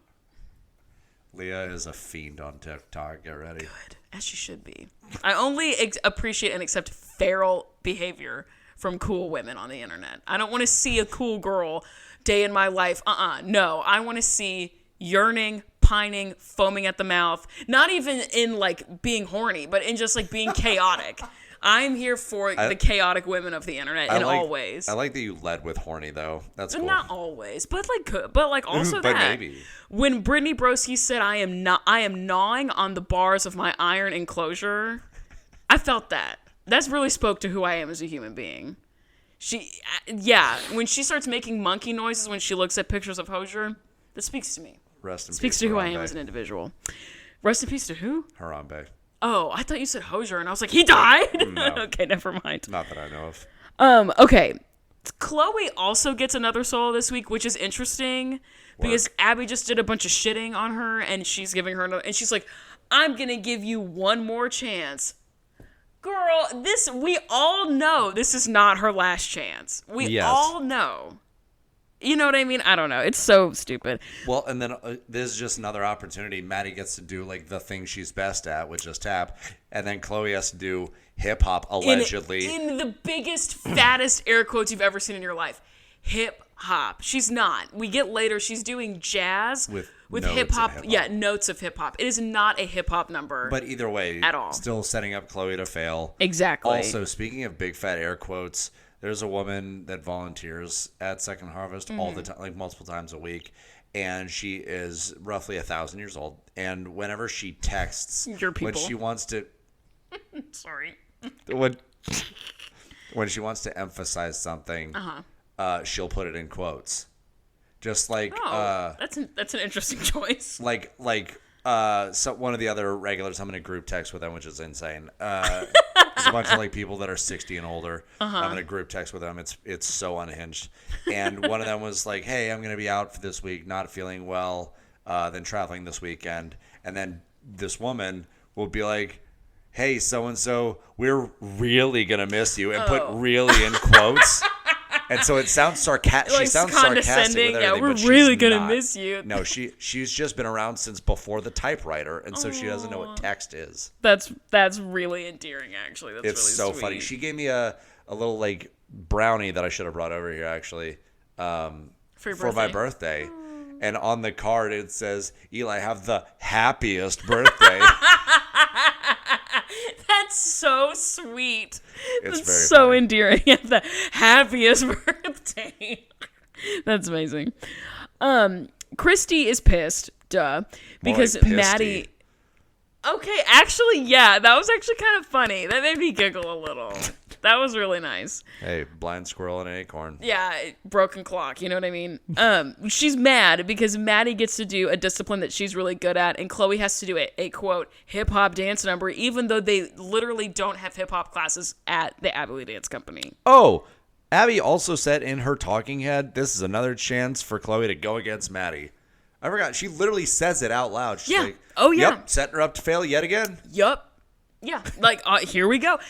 Leah is a fiend on TikTok. Get ready. good, as she should be. I only appreciate and accept feral behavior from cool women on the internet. I don't want to see a cool girl day in my life. No, I want to see yearning, pining, foaming at the mouth. Not even in like being horny, but in just like being chaotic. I'm here for the chaotic women of the internet in all ways. I like that you led with horny though. That's cool. Not always, but like also but that. maybe. When Brittany Broski said I am gnawing on the bars of my iron enclosure, I felt that. That's really spoke to who I am as a human being. When she starts making monkey noises when she looks at pictures of Hozier, that speaks to me. Rest in peace. Speaks to who I am as an individual. Rest in peace to who? Harambe. Oh, I thought you said Hozier, and I was like, he died? No. Okay, never mind. Not that I know of. Okay. Chloe also gets another solo this week, which is interesting because Abby just did a bunch of shitting on her, and she's giving her another, and she's like, I'm going to give you one more chance. Girl, we all know this is not her last chance. We all know. You know what I mean? I don't know. It's so stupid. Well, and then there's just another opportunity. Maddie gets to do like the thing she's best at, which is tap, and then Chloe has to do hip hop allegedly. In the biggest, fattest air quotes you've ever seen in your life. Hip hop. She's not. We get later. She's doing jazz with hip hop. Yeah, notes of hip hop. It is not a hip hop number. But either way, at all. Still setting up Chloe to fail. Exactly. Also, speaking of big fat air quotes, there's a woman that volunteers at Second Harvest all the time, like multiple times a week, and she is roughly 1,000 years old. And whenever she texts, when she wants to, sorry, when she wants to emphasize something, she'll put it in quotes, just like that's an interesting choice. So one of the other regulars, I'm in a group text with them, which is insane. There's a bunch of like people that are 60 and older. I'm in a group text with them. It's so unhinged. And one of them was like, "Hey, I'm gonna be out for this week, not feeling well, then traveling this weekend." And then this woman will be like, "Hey, so and so, we're really gonna miss you," and put "really" in quotes. And so it sounds sarcastic. Like she sounds sarcastic with everything, yeah, we're but really she's gonna not. miss you. No, she's just been around since before the typewriter, and so she doesn't know what text is. That's really endearing, actually. It's really so sweet. funny. She gave me a little like brownie that I should have brought over here actually for my birthday. And on the card it says, "Eli, have the happiest birthday." That's so sweet. It's That's very so funny. endearing. The happiest birthday. That's amazing. Christy is pissed, because like Maddie. Okay, actually, yeah, that was actually kind of funny. That made me giggle a little. That was really nice. Hey, blind squirrel and an acorn. Yeah, broken clock, you know what I mean? She's mad because Maddie gets to do a discipline that she's really good at, and Chloe has to do a quote, hip-hop dance number, even though they literally don't have hip-hop classes at the Abbey Dance Company. Oh, Abby also said in her talking head, this is another chance for Chloe to go against Maddie. I forgot. She literally says it out loud. She's like, oh, yeah. Yep, setting her up to fail yet again. Yup. Yeah, like, here we go.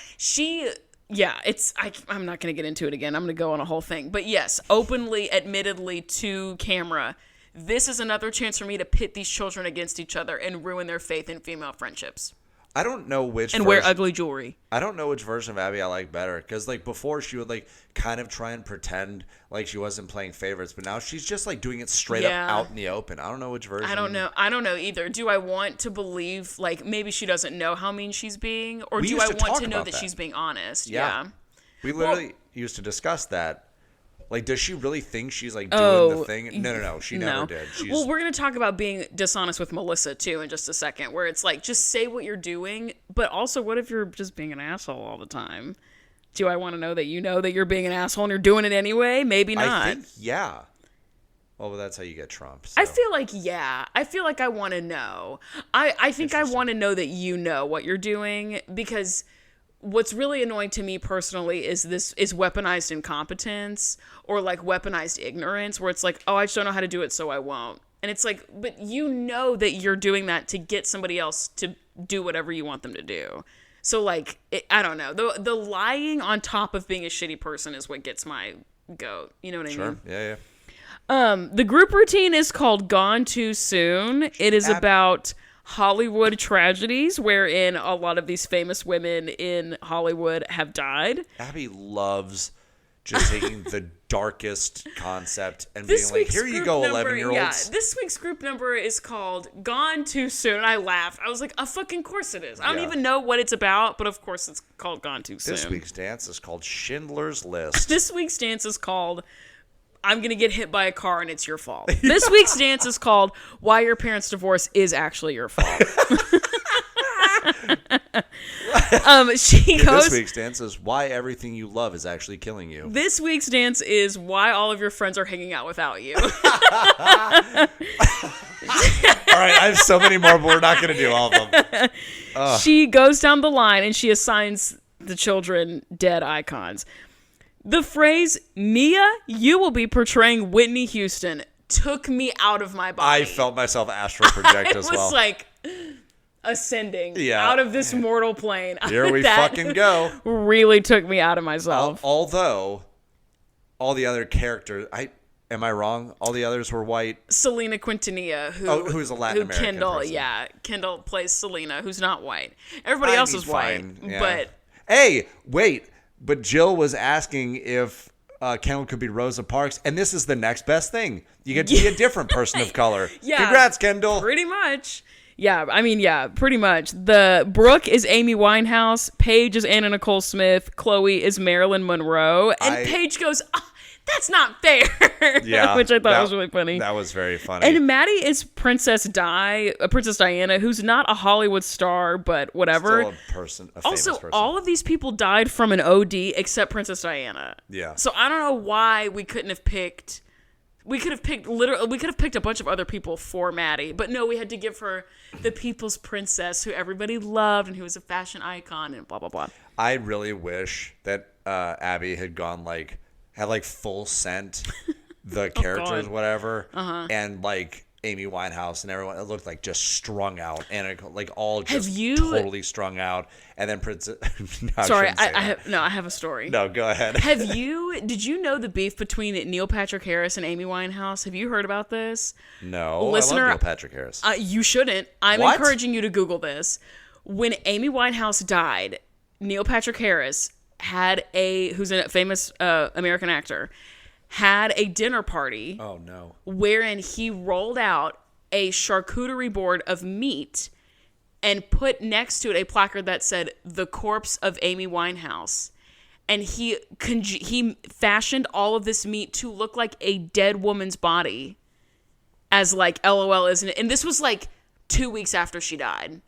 I'm not going to get into it again. I'm going to go on a whole thing. But yes, openly, admittedly, to camera, this is another chance for me to pit these children against each other and ruin their faith in female friendships. I don't know which and wear ugly jewelry. I don't know which version of Abby I like better, because like before she would like kind of try and pretend like she wasn't playing favorites, but now she's just like doing it straight up out in the open. I don't know which version. I don't know either. Do I want to believe like maybe she doesn't know how mean she's being, or do I want to know that she's being honest? Yeah. We literally used to discuss that. Like, does she really think she's, like, doing the thing? No. She never did. Well, we're going to talk about being dishonest with Melissa, too, in just a second, where it's like, just say what you're doing, but also, what if you're just being an asshole all the time? Do I want to know that you know that you're being an asshole and you're doing it anyway? Maybe not. I think, yeah. Well, but that's how you get Trump. So. I feel like, yeah. I feel like I want to know. I think I want to know that you know what you're doing, because what's really annoying to me personally is weaponized incompetence or like weaponized ignorance, where it's like, oh, I just don't know how to do it, so I won't. And it's like, but you know that you're doing that to get somebody else to do whatever you want them to do. So like, I don't know. The lying on top of being a shitty person is what gets my goat. You know what I mean? Yeah. The group routine is called Gone Too Soon. It is about Hollywood tragedies wherein a lot of these famous women in Hollywood have died. Abby loves just taking the darkest concept and being like, here you go, 11-year-olds. Yeah, this week's group number is called Gone Too Soon. I laughed. I was like, fucking course it is. I don't even know what it's about, but of course it's called Gone Too Soon. This week's dance is called Schindler's List. This week's dance is called I'm going to get hit by a car and it's your fault. This week's dance is called Why Your Parents' Divorce is Actually Your Fault. This week's dance is Why Everything You Love is Actually Killing You. This week's dance is Why All of Your Friends Are Hanging Out Without You. All right, I have so many more, but we're not going to do all of them. She goes down the line and she assigns the children dead icons. The phrase, Nia, you will be portraying Whitney Houston, took me out of my body. I felt myself astral project as well. I was like ascending Yeah. out of this mortal plane. Here we fucking go. Really took me out of myself. Although, all the other characters, am I wrong? All the others were white. Selena Quintanilla, who's a Latin American Kendall, person. Yeah, Kendall plays Selena, who's not white. Everybody else is white, yeah. but hey, wait. But Jill was asking if Kendall could be Rosa Parks, and this is the next best thing. You get to be a different person of color. Yeah, Congrats, Kendall. Pretty much. Yeah, I mean, yeah, pretty much. The Brooke is Amy Winehouse, Paige is Anna Nicole Smith, Chloe is Marilyn Monroe, and Paige goes, that's not fair. Yeah, which I thought was really funny. That was very funny. And Maddie is Princess Diana, who's not a Hollywood star, but whatever. Still a person, a also, famous person. all of these people died from an OD except Princess Diana. Yeah. So I don't know why we couldn't have picked. We could have picked a bunch of other people for Maddie, but no, we had to give her the people's princess who everybody loved and who was a fashion icon and blah blah blah. I really wish that Abby had gone had full scent the characters, God. whatever, and Amy Winehouse and everyone. It looked like just strung out and all just totally strung out. And then Princess. No, Sorry, I have a story. No, go ahead. Did you know the beef between Neil Patrick Harris and Amy Winehouse? Have you heard about this? No, Listener, I love Neil Patrick Harris. You shouldn't. I'm What? encouraging you to Google this. When Amy Winehouse died, Neil Patrick Harris who's a famous American actor, had a dinner party. Oh no! Wherein he rolled out a charcuterie board of meat and put next to it a placard that said "The Corpse of Amy Winehouse," and he fashioned all of this meat to look like a dead woman's body, as LOL, isn't it? And this was 2 weeks after she died.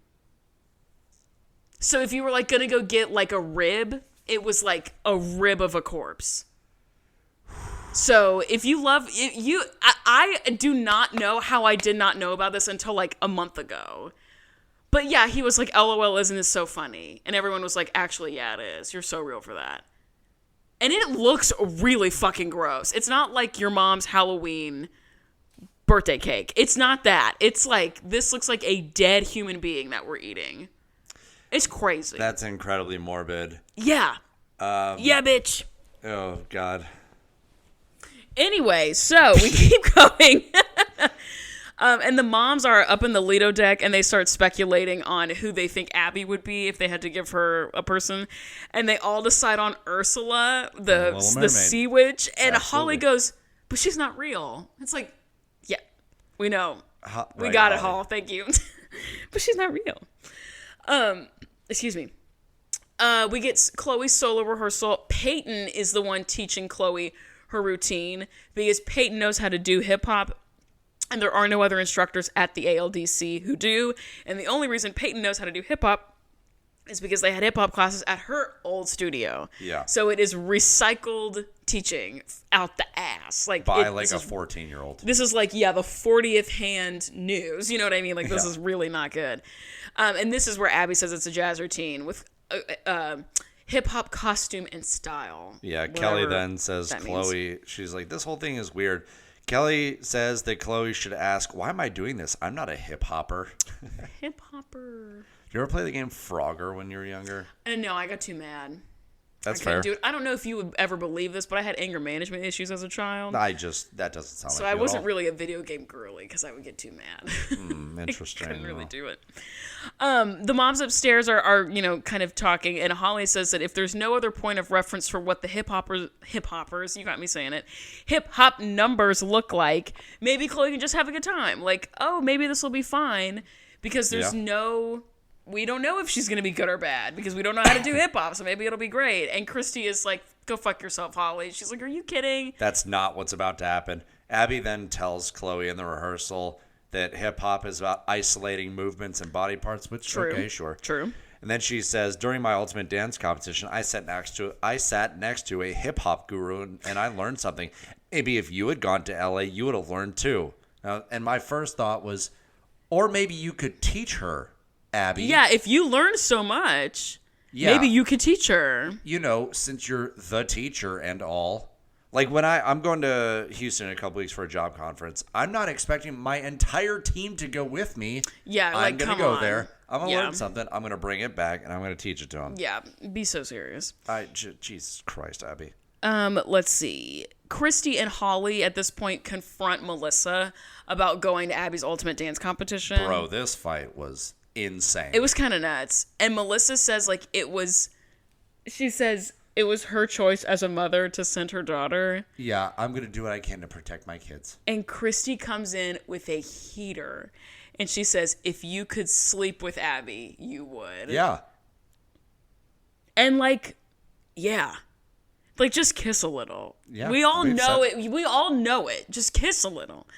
So if you were gonna go get a rib, it was a rib of a corpse. So if you love I do not know how I did not know about this until a month ago. But yeah, he was LOL, isn't this so funny? And everyone was actually, yeah, it is. You're so real for that. And it looks really fucking gross. It's not like your mom's Halloween birthday cake. It's not that. It's this looks like a dead human being that we're eating. It's crazy. That's incredibly morbid. Yeah. Yeah, bitch. Oh, God. Anyway, so we keep going. And the moms are up in the Lido deck, and they start speculating on who they think Abby would be if they had to give her a person. And they all decide on Ursula, the sea witch. And Absolutely. Holly goes, but she's not real. It's yeah, we know. We Right, got it, Holly. Hall. Thank you. But she's not real. Excuse me. We get Chloe's solo rehearsal. Peyton is the one teaching Chloe her routine because Peyton knows how to do hip hop, and there are no other instructors at the ALDC who do. And the only reason Peyton knows how to do hip hop is because they had hip hop classes at her old studio. Yeah. So it is recycled teaching out the ass. By a 14-year-old. This is the 40th hand news. You know what I mean? This is really not good. And this is where Abby says it's a jazz routine with hip-hop costume and style. Yeah, Kelly then says Chloe, she's like, this whole thing is weird. Kelly says that Chloe should ask, why am I doing this? I'm not a hip hopper. Hip hopper. Did you ever play the game Frogger when you were younger? No, I got too mad. That's I fair. do it. I don't know if you would ever believe this, but I had anger management issues as a child. That doesn't sound So like I you wasn't at all. really a video game girly because I would get too mad. Interesting. Couldn't really do it. The moms upstairs are kind of talking, and Holly says that if there's no other point of reference for what the hip hoppers, you got me saying it, hip hop numbers look like, maybe Chloe can just have a good time. Like, oh, maybe this will be fine because there's we don't know if she's going to be good or bad because we don't know how to do hip hop, so maybe it'll be great. And Christy is like, go fuck yourself, Holly. She's like, are you kidding? That's not what's about to happen. Abby then tells Chloe in the rehearsal that hip hop is about isolating movements and body parts, which, True. okay, sure. True. And then she says, during my ultimate dance competition, I sat next to a hip hop guru and I learned something. Maybe if you had gone to LA, you would have learned too. And my first thought was, or maybe you could teach her, Abby. Yeah, if you learn so much, maybe you could teach her. Since you're the teacher and all. Like when I'm going to Houston in a couple weeks for a job conference, I'm not expecting my entire team to go with me. Yeah, I'm going to go on. there. I'm going to learn something. I'm going to bring it back and I'm going to teach it to them. Yeah, be so serious. Jesus Christ, Abby. Let's see. Christy and Holly at this point confront Melissa about going to Abby's ultimate dance competition. Bro, this fight was insane. It was kind of nuts. And Melissa says she says it was her choice as a mother to send her daughter. Yeah, I'm going to do what I can to protect my kids. And Christy comes in with a heater. And she says, if you could sleep with Abby, you would. Yeah. And just kiss a little. Yeah, We all know it. We all know it. Just kiss a little.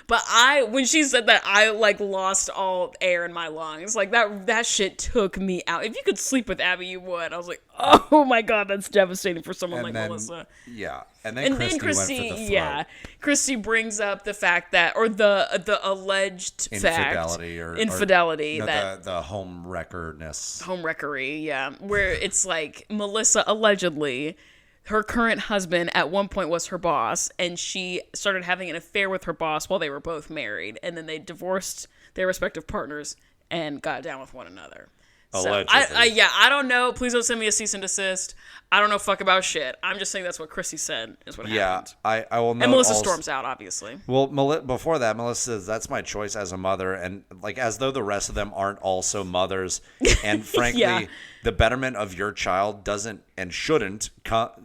But when she said that, I lost all air in my lungs. Like that shit took me out. If you could sleep with Abby, you would. I was like, oh my God, that's devastating for someone Melissa. Yeah. And then Christy went for the throat. Christy brings up the fact that, or the alleged infidelity that the home wreckerness. Home wreckery, yeah. Where it's like Melissa allegedly, her current husband at one point was her boss, and she started having an affair with her boss while they were both married, and then they divorced their respective partners and got down with one another. Allegedly. So, I don't know. Please don't send me a cease and desist. I don't know fuck about shit. I'm just saying that's what Chrissy said is what happened. I will know. And Melissa storms out, obviously. Well, before that, Melissa says, that's my choice as a mother, and as though the rest of them aren't also mothers. And frankly, the betterment of your child doesn't and shouldn't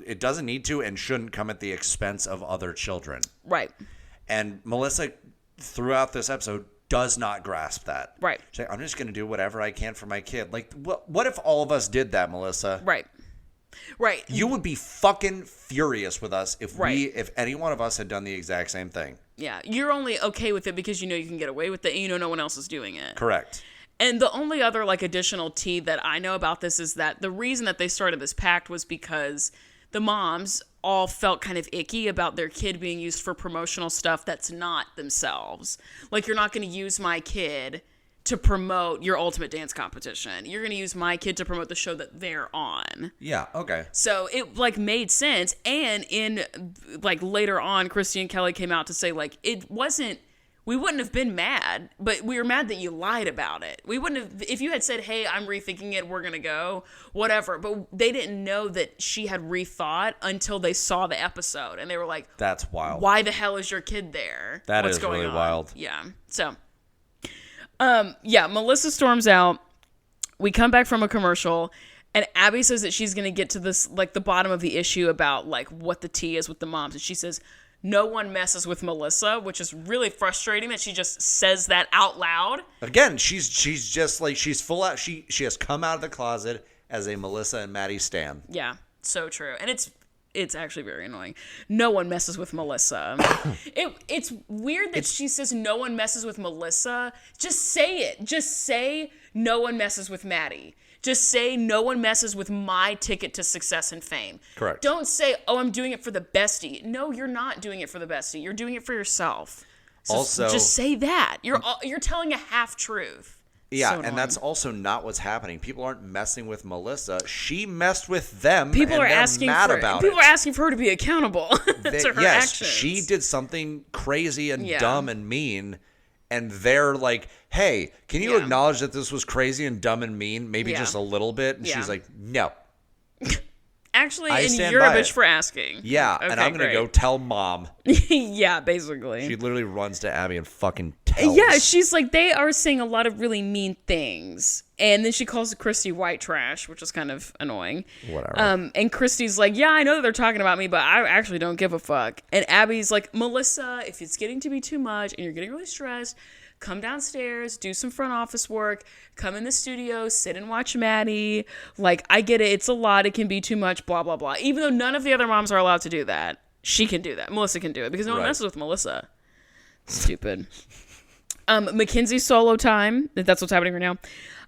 it doesn't need to and shouldn't come at the expense of other children. Right. And Melissa, throughout this episode, does not grasp that. Right. She's like, I'm just going to do whatever I can for my kid. Like, what if all of us did that, Melissa? Right. Right. You would be fucking furious with us if if any one of us had done the exact same thing. Yeah. You're only okay with it because you know you can get away with it and you know no one else is doing it. Correct. And the only other additional tea that I know about this is that the reason that they started this pact was because the moms all felt kind of icky about their kid being used for promotional stuff that's not themselves. Like, you're not going to use my kid to promote your ultimate dance competition. You're going to use my kid to promote the show that they're on. Yeah, okay. So it made sense. And in later on, Christy and Kelly came out to say it wasn't, we wouldn't have been mad, but we were mad that you lied about it. We wouldn't have, if you had said, hey, I'm rethinking it, we're going to go, whatever. But they didn't know that she had rethought until they saw the episode. And they were like, that's wild. Why the hell is your kid there? What's going on? Really wild. Yeah. So, Melissa storms out. We come back from a commercial. And Abby says that she's going to get to this, the bottom of the issue about, what the tea is with the moms. And she says, no one messes with Melissa, which is really frustrating that she just says that out loud. Again, she's just she's full out. She has come out of the closet as a Melissa and Maddie stan. Yeah, so true. And it's actually very annoying. No one messes with Melissa. It's weird that she says no one messes with Melissa. Just say it. Just say no one messes with Maddie. Just say no one messes with my ticket to success and fame. Correct. Don't say, oh, I'm doing it for the bestie. No, you're not doing it for the bestie. You're doing it for yourself. So also, just say that. You're telling a half truth. Yeah, So and annoying. that's also not what's happening. People aren't messing with Melissa. She messed with them. People and are they're asking mad for about people it. are asking for her to be accountable to her Yes, actions. she did something crazy and Yeah. dumb and mean, and they're like, "Hey, can you Yeah. acknowledge that this was crazy and dumb and mean? Maybe Yeah. just a little bit." And Yeah. she's like, "No." Actually, I and stand you're a by bitch it. for asking. Yeah, Okay, and I'm gonna great. go tell mom. Yeah, basically. She literally runs to Abby and fucking tells. Yeah, she's like, they are saying a lot of really mean things. And then she calls Christy white trash, which is kind of annoying. Whatever. And Christy's like, yeah, I know that they're talking about me, but I actually don't give a fuck. And Abby's like, Melissa, if it's getting to be too much and you're getting really stressed, come downstairs, do some front office work, come in the studio, sit and watch Maddie. Like, I get it. It's a lot. It can be too much, blah, blah, blah. Even though none of the other moms are allowed to do that, she can do that. Melissa can do it because no one Right. messes with Melissa. Stupid. Mackenzie's solo time. That's what's happening right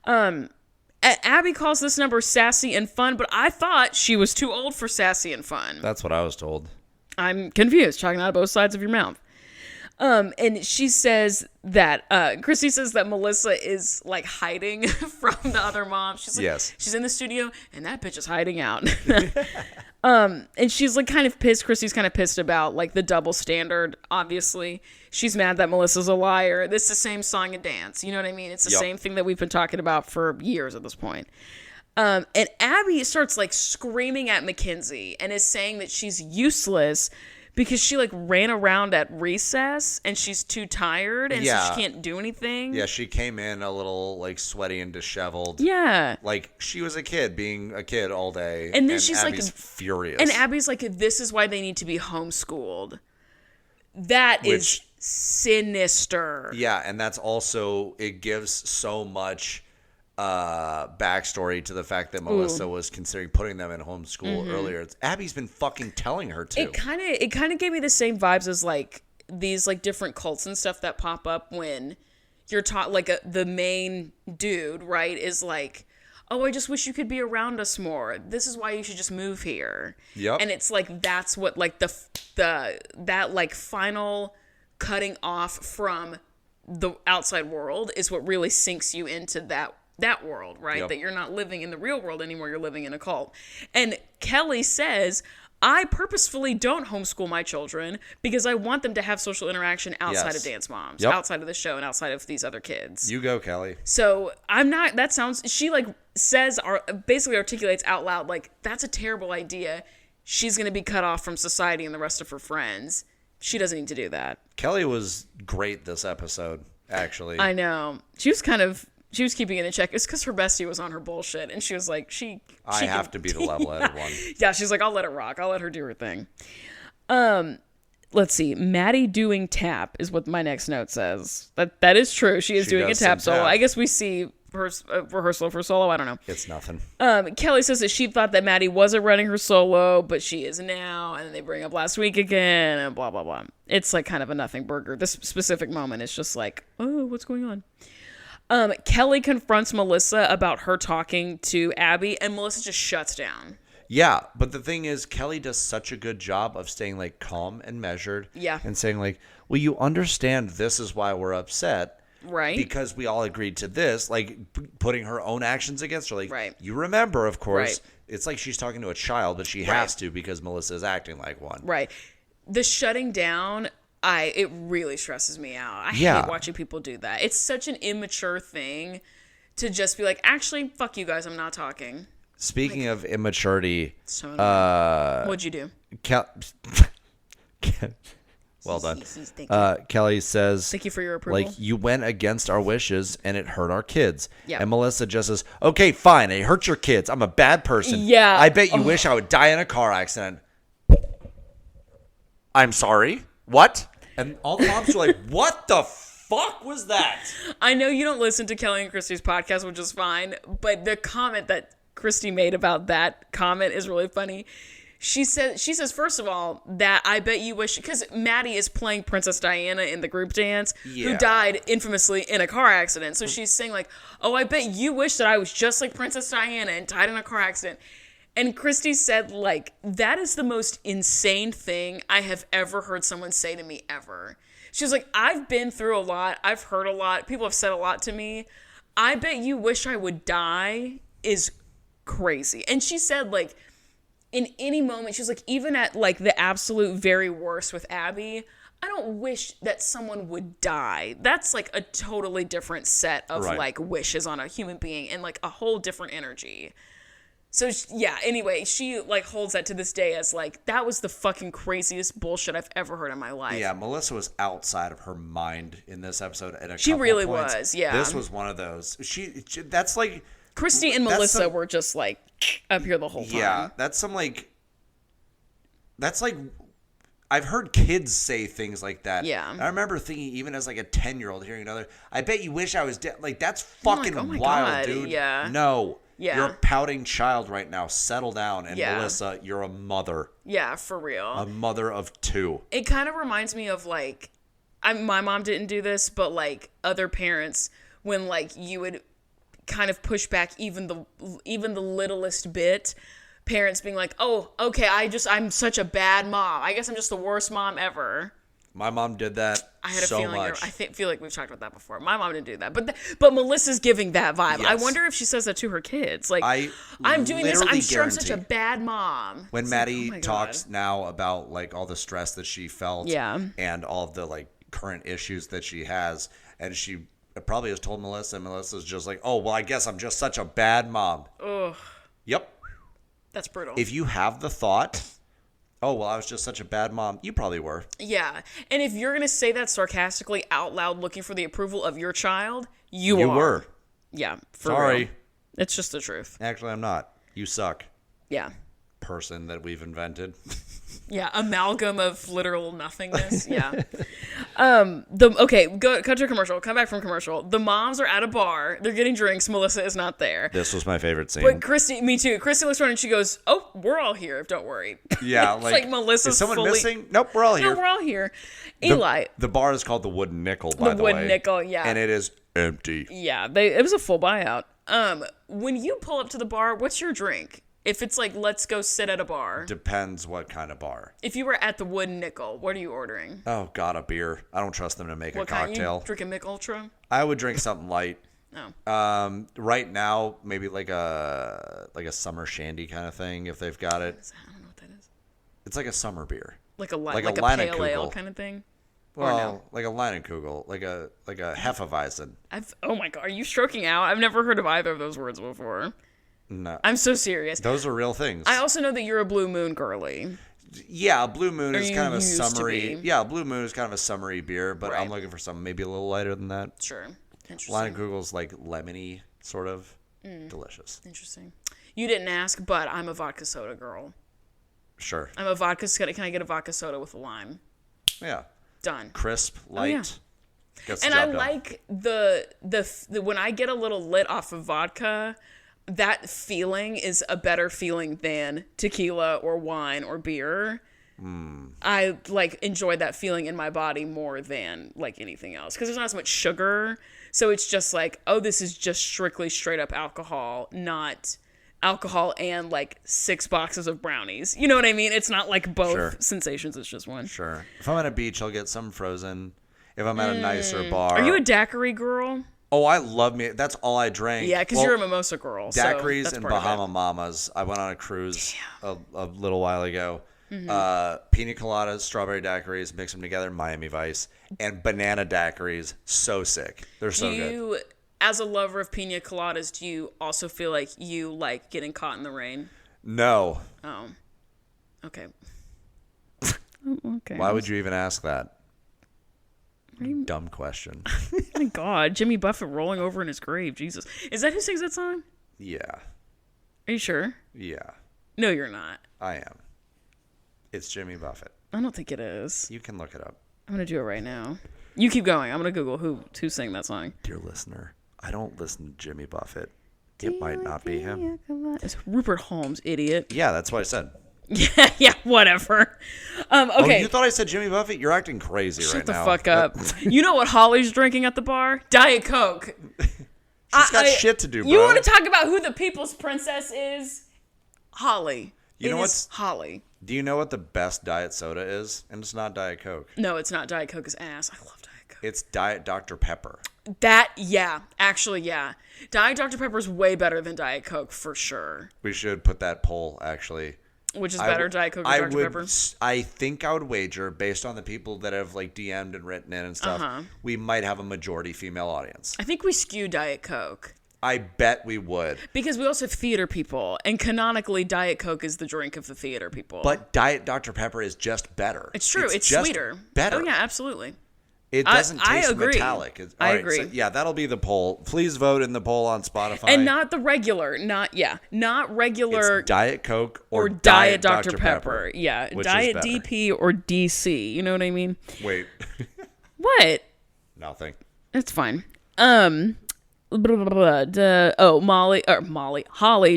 now. Abby calls this number sassy and fun, but I thought she was too old for sassy and fun. That's what I was told. I'm confused, talking out of both sides of your mouth. And she says that, Christy says that Melissa is like hiding from the other mom. She's like, Yes. she's in the studio and that bitch is hiding out. And she's like kind of pissed. Christy's kind of pissed about like the double standard. Obviously, she's mad that Melissa's a liar. This is the same song and dance. You know what I mean? It's the Yep. same thing that we've been talking about for years at this point. And Abby starts like screaming at Mackenzie and is saying that she's useless because she like ran around at recess and she's too tired and so Yeah. she can't do anything. Yeah, she came in a little like sweaty and disheveled. Yeah. Like she was a kid being a kid all day. And then she's Abby's like furious. And Abby's like, this is why they need to be homeschooled. That is Which- sinister. Yeah, and that's also, it gives so much backstory to the fact that Melissa was considering putting them in homeschool earlier. Abby's been fucking telling her to. It kind of gave me the same vibes as like these like different cults and stuff that pop up when you're taught like the main dude, right, is like, oh, I just wish you could be around us more. This is why you should just move here. Yep. And it's like that's what like that like final cutting off from the outside world is what really sinks you into that world, right? Yep. That you're not living in the real world anymore, you're living in a cult. And Kelly says, I purposefully don't homeschool my children because I want them to have social interaction outside Yes. of Dance Moms, Yep. outside of the show and outside of these other kids. You go, Kelly. So I'm not, that sounds, she like says, basically articulates out loud, like, that's a terrible idea. She's going to be cut off from society and the rest of her friends. She doesn't need to do that. Kelly was great this episode, actually. I know. She was keeping it in check. It's because her bestie was on her bullshit, and she was like, I have to be the level-headed one. Yeah, she's like, I'll let it rock. I'll let her do her thing. Let's see. Maddie doing tap is what my next note says. That is true. She is doing a does tap some solo. tap. I guess we see her rehearsal for solo. I don't know. It's nothing. Kelly says that she thought that Maddie wasn't running her solo, but she is now. And then they bring up last week again and blah, blah, blah. It's like kind of a nothing burger. This specific moment is just like, oh, what's going on? Kelly confronts Melissa about her talking to Abby, and Melissa just shuts down. Yeah, but the thing is, Kelly does such a good job of staying like calm and measured. Yeah. And saying like, well, you understand this is why we're upset. Right. Because we all agreed to this, like putting her own actions against her. Like, Right. you remember, of course, Right. It's like she's talking to a child, but she has to because Melissa is acting like one. Right. The shutting down, it really stresses me out. I Yeah. hate watching people do that. It's such an immature thing to just be like, actually, fuck you guys, I'm not talking. Speaking of immaturity, So annoying. What'd you do? Well done. Thank you. Kelly says, Thank you for your approval. like, you went against our wishes and it hurt our kids. Yeah. And Melissa just says, okay, fine. It hurt your kids. I'm a bad person. Yeah. I bet you wish I would die in a car accident. I'm sorry. What? And all the moms were like, what the fuck was that? I know you don't listen to Kelly and Christy's podcast, which is fine, but the comment that Christy made about that comment is really funny. She says, first of all, that I bet you wish, because Maddie is playing Princess Diana in the group dance, who Yeah. died infamously in a car accident. So she's saying like, oh, I bet you wish that I was just like Princess Diana and died in a car accident. And Christy said, like, that is the most insane thing I have ever heard someone say to me ever. She was like, I've been through a lot. I've heard a lot. People have said a lot to me. I bet you wish I would die is crazy. And she said, like, in any moment, she was like, even at, like, the absolute very worst with Abby, I don't wish that someone would die. That's, like, a totally different set of, like, wishes on a human being and, like, a whole different energy. So, yeah, anyway, she, like, holds that to this day as, like, that was the fucking craziest bullshit I've ever heard in my life. Yeah, Melissa was outside of her mind in this episode at a She couple really of points. was, yeah. This was one of those. That's, like... Christy and Melissa were just, like, up here the whole time. Yeah, that's some, like... That's, like... I've heard kids say things like that. Yeah. I remember thinking, even as, like, a 10-year-old, hearing another... I bet you wish I was dead. Like, that's fucking oh my wild, God, dude. yeah. No. Yeah. You're a pouting child right now. Settle down. And Yeah. Melissa, you're a mother. Yeah, for real. A mother of 2. It kind of reminds me of, like... my mom didn't do this, but, like, other parents, when, like, you would kind of push back even the littlest bit... Parents being like, oh, okay, I'm such a bad mom. I guess I'm just the worst mom ever. My mom did that I had a so feeling. much. I feel like we've talked about that before. My mom didn't do that, but Melissa's giving that vibe. Yes. I wonder if she says that to her kids. Like, I'm doing this. I'm sure I'm such a bad mom. When It's Maddie like, oh talks now about, like, all the stress that she felt, Yeah. and all of the, like, current issues that she has, and she probably has told Melissa, and Melissa's just like, oh, well, I guess I'm just such a bad mom. Ugh, Yep. that's brutal. If you have the thought, oh, well, I was just such a bad mom, you probably were. Yeah, and if you're gonna say that sarcastically out loud, looking for the approval of your child, you are. were. Yeah, for Sorry. real. It's just the truth. Actually, I'm not. You suck. Yeah. Person that we've invented. Yeah, amalgam of literal nothingness. Yeah. Cut to a commercial. Come back from commercial. The moms are at a bar. They're getting drinks. Melissa is not there. This was my favorite scene. But Christy, me too. Christy looks around and she goes, "Oh, we're all here. Don't worry." Yeah, it's like Melissa's is someone fully... missing? Nope, we're all here. No, we're all here. Eli, The bar is called the Wooden Nickel, by the way. the Wooden Nickel. Yeah. And it is empty. Yeah, it was a full buyout. When you pull up to the bar, what's your drink? If it's like, let's go sit at a bar. Depends what kind of bar. If you were at the Wooden Nickel, what are you ordering? Oh, God, a beer. I don't trust them to make a cocktail. You drink a Mick Ultra? I would drink something light. No. Right now, maybe like a summer shandy kind of thing, if they've got it. I don't know what that is. It's like a summer beer. Like a Like a pale ale Leinenkugel. kind of thing? Well, no? like a Leinenkugel, like a Hefeweizen. Oh my God, are you stroking out? I've never heard of either of those words before. No. I'm so serious. Those are real things. I also know that you're a Blue Moon girly. Yeah, a Blue Moon is you kind of a used to summery. be. Yeah, a Blue Moon is kind of a summery beer, but Right. I'm looking for something maybe a little lighter than that. Sure. Interesting. Leinenkugel's like lemony, sort of. Delicious. Interesting. You didn't ask, but I'm a vodka soda girl. Sure. I'm a vodka soda. Can I get a vodka soda with a lime? Yeah. Done. Crisp, light. yeah. Gets the And I job done. like the when I get a little lit off of vodka, that feeling is a better feeling than tequila or wine or beer. I like enjoy that feeling in my body more than like anything else because there's not as much sugar. So it's just like, oh, this is just strictly straight up alcohol, not alcohol and like 6 boxes of brownies. You know what I mean? It's not like both Sure. sensations. It's just one. Sure. If I'm at a beach, I'll get some frozen. If I'm at a nicer bar. Are you a daiquiri girl? Oh, I love me. That's all I drank. Yeah, because you're a mimosa girl. Daiquiris so and part of it. Bahama Mamas. I went on a cruise a little while ago. Pina coladas, strawberry daiquiris, mix them together, Miami Vice, and banana daiquiris. So sick. They're so good. As a lover of pina coladas, do you also feel like you like getting caught in the rain? No. Oh. Okay. Okay. Why would you even ask that? Dumb question. Oh my God, Jimmy Buffett rolling over in his grave. Jesus. Is that who sings that song? Yeah. Are you sure? Yeah. No, you're not. I am. It's Jimmy Buffett. I don't think it is. You can look it up. I'm going to do it right now. You keep going. I'm going to Google who sang that song. Dear listener, I don't listen to Jimmy Buffett. It might not be him. It's Rupert Holmes, idiot. Yeah, that's what I said. Yeah, whatever. Okay. Oh, you thought I said Jimmy Buffett? You're acting crazy Shut right now. Shut the fuck up. You know what Holly's drinking at the bar? Diet Coke. She's got shit to do, bro. You want to talk about who the people's princess is? Holly. You know It is what's- Holly. Do you know what the best diet soda is? And it's not Diet Coke. No, it's not Diet Coke is ass. I love Diet Coke. It's Diet Dr. Pepper. Actually, yeah. Diet Dr. Pepper is way better than Diet Coke for sure. We should put that poll, actually. Which is better, Diet Coke or Dr. Pepper? I think I would wager, based on the people that have like DM'd and written in and stuff, we might have a majority female audience. I think we skew Diet Coke. I bet we would. Because we also have theater people, and canonically, Diet Coke is the drink of the theater people. But Diet Dr. Pepper is just better. It's true. It's just sweeter. Better. Oh, yeah, absolutely. It doesn't taste agree. metallic. I agree. So, yeah, that'll be the poll. Please vote in the poll on Spotify. And not the regular. Not regular. It's Diet Coke or Diet Dr. Pepper. Yeah. Which Diet is better? DP or DC. You know what I mean? Wait. What? Nothing. It's fine. Holly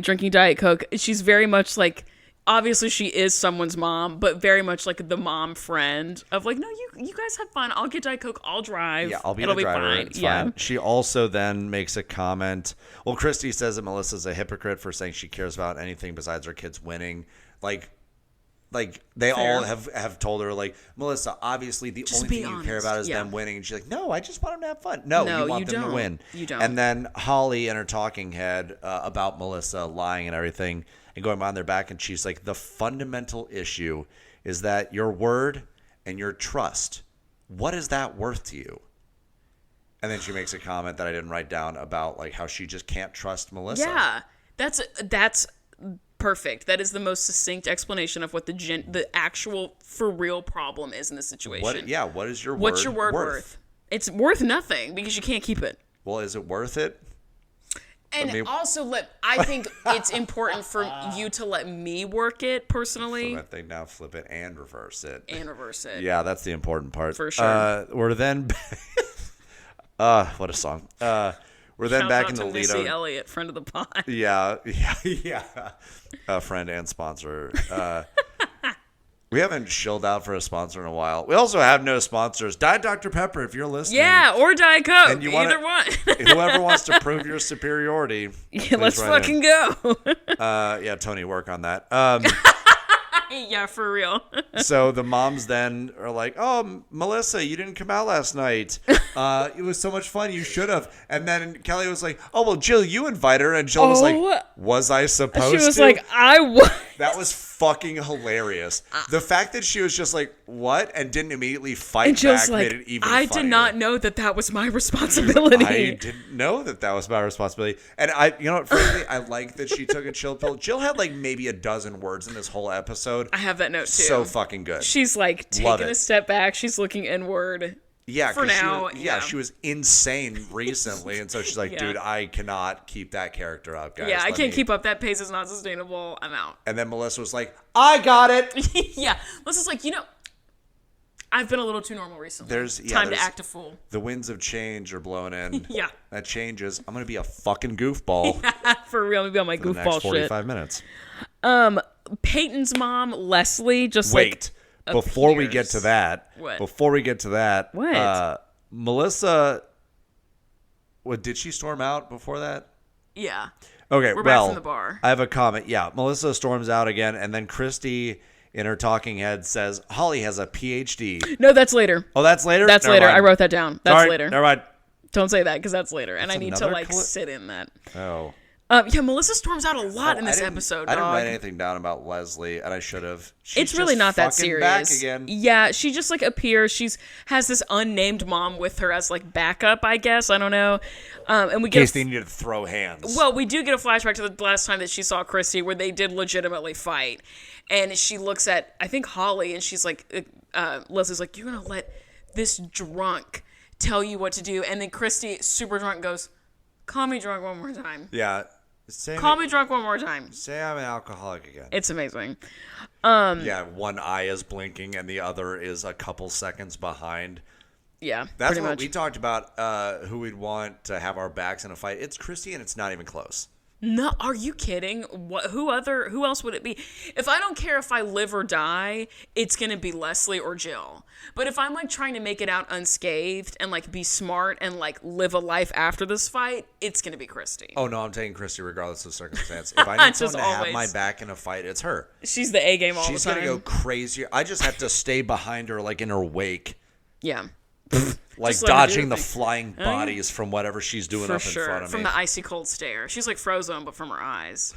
drinking Diet Coke. She's very much like, obviously she is someone's mom, but very much like the mom friend of like, no, you guys have fun. I'll get Diet Coke. I'll drive. Yeah, I'll be It'll the driver. Fine. It's fine. She also then makes a comment. Well, Christy says that Melissa's a hypocrite for saying she cares about anything besides her kids winning. Like they Fair. all have told her, like, Melissa, obviously the Just only be thing you care honest. about is Yeah. them winning. And she's like, no, I just want them to have fun. No, you want them to win. You don't. And then Holly in her talking head about Melissa lying and everything and going behind their back. And she's like, the fundamental issue is that your word and your trust, what is that worth to you? And then she makes a comment that I didn't write down about like how she just can't trust Melissa. Yeah, that's perfect. That is the most succinct explanation of what the actual for real problem is in this situation. What is your word? What's your word worth? It's worth nothing because you can't keep it. Well, is it worth it? And also, I think it's important for you to let me work it personally. Flip that thing now, flip it and reverse it. Yeah, that's the important part. For sure. We're then... what a song. We're then Shout back out in the to lead. Missy Elliott, friend of the pod. Yeah. Friend and sponsor. We haven't shilled out for a sponsor in a while. We also have no sponsors. Diet Dr. Pepper, if you're listening. Yeah, or Diet Coke. And Either one. Whoever wants to prove your superiority. Yeah, let's fucking go. Tony, work on that. Yeah, for real. So the moms then are like, oh, Melissa, you didn't come out last night. It was so much fun. You should have. And then Kelly was like, oh, well, Jill, you invite her. And Jill was like, was I supposed to? She was like, I was. That was fucking hilarious. The fact that she was just like, what? And didn't immediately fight and Jill's back like, made it even I funnier. did not know that was my responsibility. I didn't know that was my responsibility. And you know what, frankly, I like that she took a chill pill. Jill had like maybe a dozen words in this whole episode. I have that note too. So fucking good. She's like taking a step back. She's looking inward. Yeah, for now. She was insane recently, and so she's like, "Dude, I cannot keep that character up, guys." Yeah, I can't keep up. That pace is not sustainable. I'm out. And then Melissa was like, "I got it." Yeah, Melissa's like, I've been a little too normal recently. There's time to act a fool. The winds of change are blowing in. Yeah, that changes. I'm gonna be a fucking goofball. For real, I'm gonna be on my goofball the next 45 shit. minutes. Peyton's mom, Leslie, just wait. Before we get to that, What? Melissa, did she storm out before that? Yeah. Okay, We're back from the bar. I have a comment. Yeah, Melissa storms out again, and then Christy, in her talking head, says, Holly has a PhD. No, that's later. Oh, that's later? That's later. I wrote that down. That's later. Never mind. Don't say that, because that's later, and I need to, sit in that. Oh. Yeah, Melissa storms out a lot in this episode. I didn't write anything down about Leslie, and I should have. It's really not that serious. Back again. Yeah, she just appears. Has this unnamed mom with her as backup, I guess. I don't know. And we get in case they needed to throw hands. Well, we do get a flashback to the last time that she saw Christy, where they did legitimately fight, and she looks at I think Holly, and she's like, Leslie's like, "You're gonna let this drunk tell you what to do?" And then Christy, super drunk, goes, "Call me drunk one more time." Yeah. Call me drunk one more time. Say I'm an alcoholic again. It's amazing. Yeah, one eye is blinking and the other is a couple seconds behind. Yeah, that's pretty what much. We talked about. Who we'd want to have our backs in a fight. It's Christy, and it's not even close. No, are you kidding? Who else would it be? If I don't care if I live or die, it's going to be Leslie or Jill. But if I'm trying to make it out unscathed and be smart and live a life after this fight, it's going to be Christy. Oh no, I'm taking Christy regardless of circumstance. If I need someone to have my back in a fight, it's her. She's the A game all the time. She's going to go crazy. I just have to stay behind her in her wake. Yeah. Like Just let her do dodging her the thing. flying bodies from whatever she's doing For up in front sure. of me. From the icy cold stare. She's like Frozone, but from her eyes.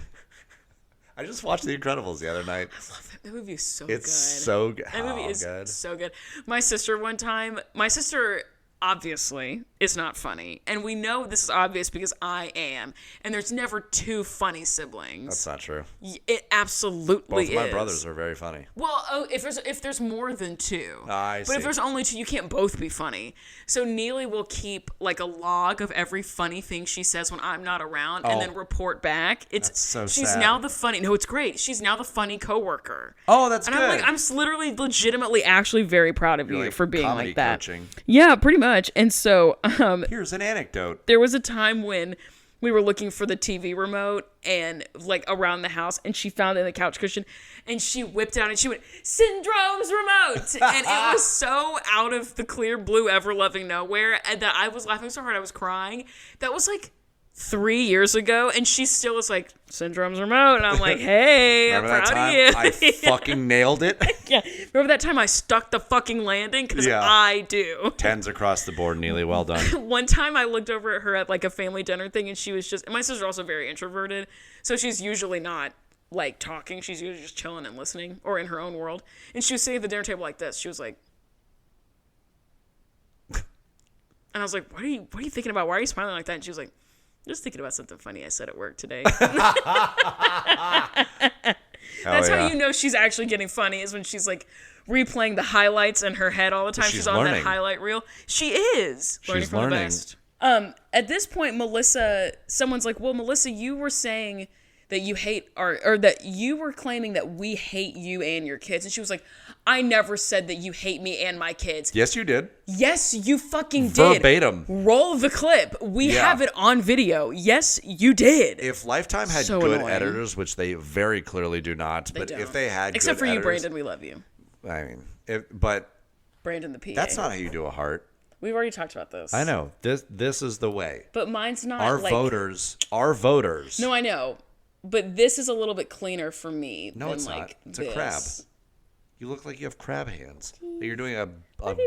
I just watched The Incredibles the other night. I love it. That movie is so It's good. so good. That movie is good. so good. My sister obviously is not funny. And we know this is obvious because I am. And there's never two funny siblings. That's not true. It absolutely Both is. of my brothers are very funny. Well, if there's more than two. I But see. if there's only two, you can't both be funny. So Neely will keep like a log of every funny thing she says when I'm not around and then report back. That's so she's sad. now the funny. No, it's great. She's now the funny coworker. Oh, that's And good. I'm like, I'm literally, legitimately, actually very proud of you like for being comedy like that. coaching. Yeah, pretty much. And so, Here's an anecdote. there was a time when we were looking for the TV remote and like around the house, and she found it in the couch cushion, and she whipped it out and she went, "Syndrome's remote," and it was so out of the clear blue, ever loving nowhere, and that I was laughing so hard I was crying. That was like 3 years ago, and she still is like, "Syndrome's remote," and I'm like, "Hey, I'm Remember that proud time? of you." I fucking nailed it. Yeah, remember that time I stuck the fucking landing? Because Yeah. I do. 10s across the board, Neely. Well done. One time I looked over at her at like a family dinner thing, and she was just, and my sister's also very introverted, so she's usually not like talking. She's usually just chilling and listening, or in her own world. And she was sitting at the dinner table like this. She was like, and I was like, what are you thinking about? Why are you smiling like that? And she was like, just thinking about something funny I said at work today. That's how you know she's actually getting funny, is when she's like replaying the highlights in her head all the time. She's She's on learning. that highlight reel. She is learning She's from learning. the best. At this point, someone's like, well, Melissa, you were saying that you hate or that you were claiming that we hate you and your kids. And she was like, I never said that you hate me and my kids. Yes, you did. Yes, you fucking did. Verbatim. Roll the clip. We have it on video. Yes, you did. If Lifetime had So good annoying. editors, which they very clearly do not, but don't. if they had Except good for you, editors, Brandon, we love you. I mean, but Brandon the PA. that's not how you do a heart. We've already talked about this. I know. This is the way. But mine's not Our like... voters. No, I know. But this is a little bit cleaner for me No, than it's like not. It's this. a crab. You look like you have crab hands. You're doing a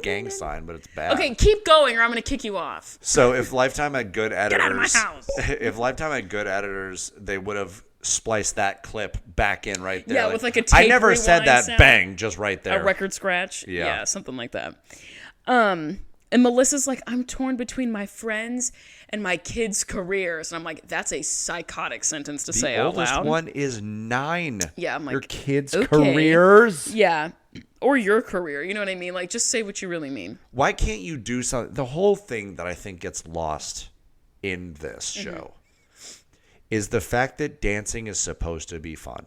gang sign, but it's bad. Okay, keep going or I'm going to kick you off. So if Lifetime had good editors, out of my house. If Lifetime had good editors, they would have spliced that clip back in right there. Yeah, with like a I tape never said rewind that. sound. Bang, just right there. A record scratch. Yeah. Something like that. And Melissa's like, I'm torn between my friends and my kids' careers. And I'm like, that's a psychotic sentence to say The out oldest loud. one is 9. Yeah, I'm like, your kids' okay. careers. Yeah. Or your career. You know what I mean? Like, just say what you really mean. Why can't you do something? The whole thing that I think gets lost in this Mm-hmm. show is the fact that dancing is supposed to be fun.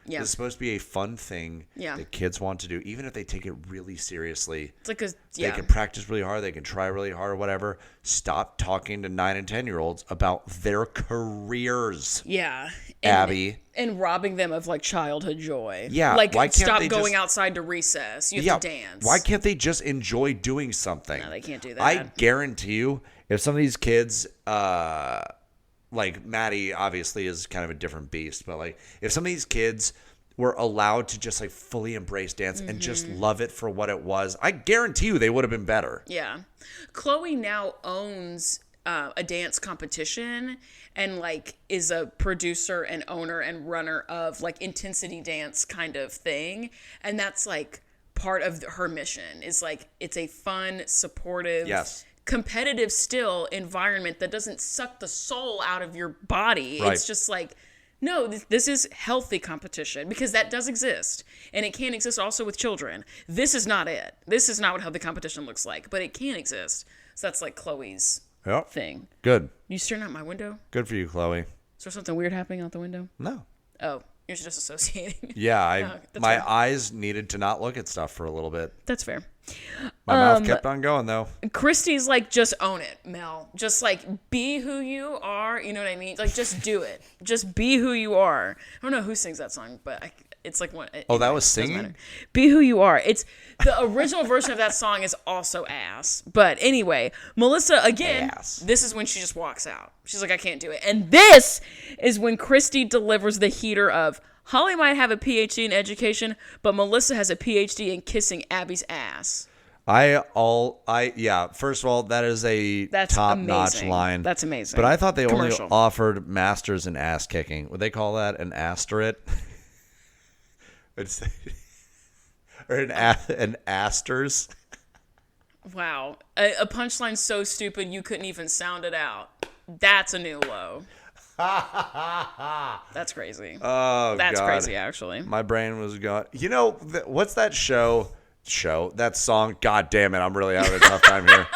Yeah. It's supposed to be a fun thing that kids want to do, even if they take it really seriously. It's like They can practice really hard. They can try really hard or whatever. Stop talking to 9 and 10-year-olds about their careers. Yeah. Abby. And robbing them of like childhood joy. Yeah, Like, why can't stop they going just- outside to recess. You have to dance. Why can't they just enjoy doing something? No, they can't do that. I guarantee you, if some of these kids, like Maddie obviously is kind of a different beast, but like if some of these kids were allowed to just like fully embrace dance and just love it for what it was, I guarantee you they would have been better. Yeah. Chloe now owns a dance competition and like is a producer and owner and runner of like intensity dance kind of thing. And that's like part of her mission is like, it's a fun, supportive, competitive still environment that doesn't suck the soul out of your body. Right. It's just like, no, this is healthy competition because that does exist. And it can exist also with children. This is not it. This is not what healthy competition looks like, but it can exist. So that's like Chloe's thing. Good. You staring out my window? Good for you, Chloe. Is there something weird happening out the window? No. Oh, you're just associating. Yeah, that's my fair. eyes needed to not look at stuff for a little bit. That's fair. My mouth kept on going though. Christy's like, just own it, Mel. Just like be who you are. You know what I mean? Like just do it. Just be who you are. I don't know who sings that song, but it's like one. Oh, that anyway, was doesn't singing? matter. Be who you are. It's the original version of that song is also ass. But anyway, Melissa again. Ass. This is when she just walks out. She's like, I can't do it. And this is when Christy delivers the heater of Holly might have a PhD in education, but Melissa has a PhD in kissing Abby's ass. First of all, that is a That's top-notch amazing. line. That's amazing. But I thought they Commercial. only offered masters in ass kicking. Would they call that an asterit? Or an asters? Wow. A punchline so stupid you couldn't even sound it out. That's a new low. That's crazy. Oh, That's God. crazy, actually. My brain was gone. You know, what's that show? That song? God damn it, I'm really having a tough time here.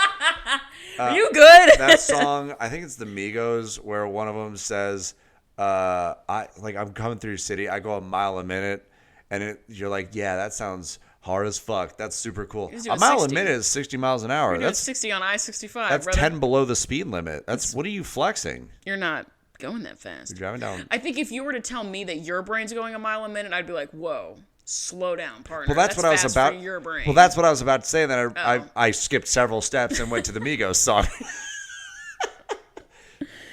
Are you good? That song, I think it's the Migos, where one of them says, I'm coming through your city, I go a mile a minute, and you're like, yeah, that sounds hard as fuck. That's super cool. A mile 60. a minute is 60 miles an hour. You're doing That's 60 on I-65, That's brother. 10 below the speed limit. What are you flexing? You're not going that fast. You're driving down. I think if you were to tell me that your brain's going a mile a minute, I'd be like, whoa, slow down, partner. Well, that's what I was fast about. For your brain. Well, that's what I was about to say. Then Oh. I skipped several steps and went to the Migos song.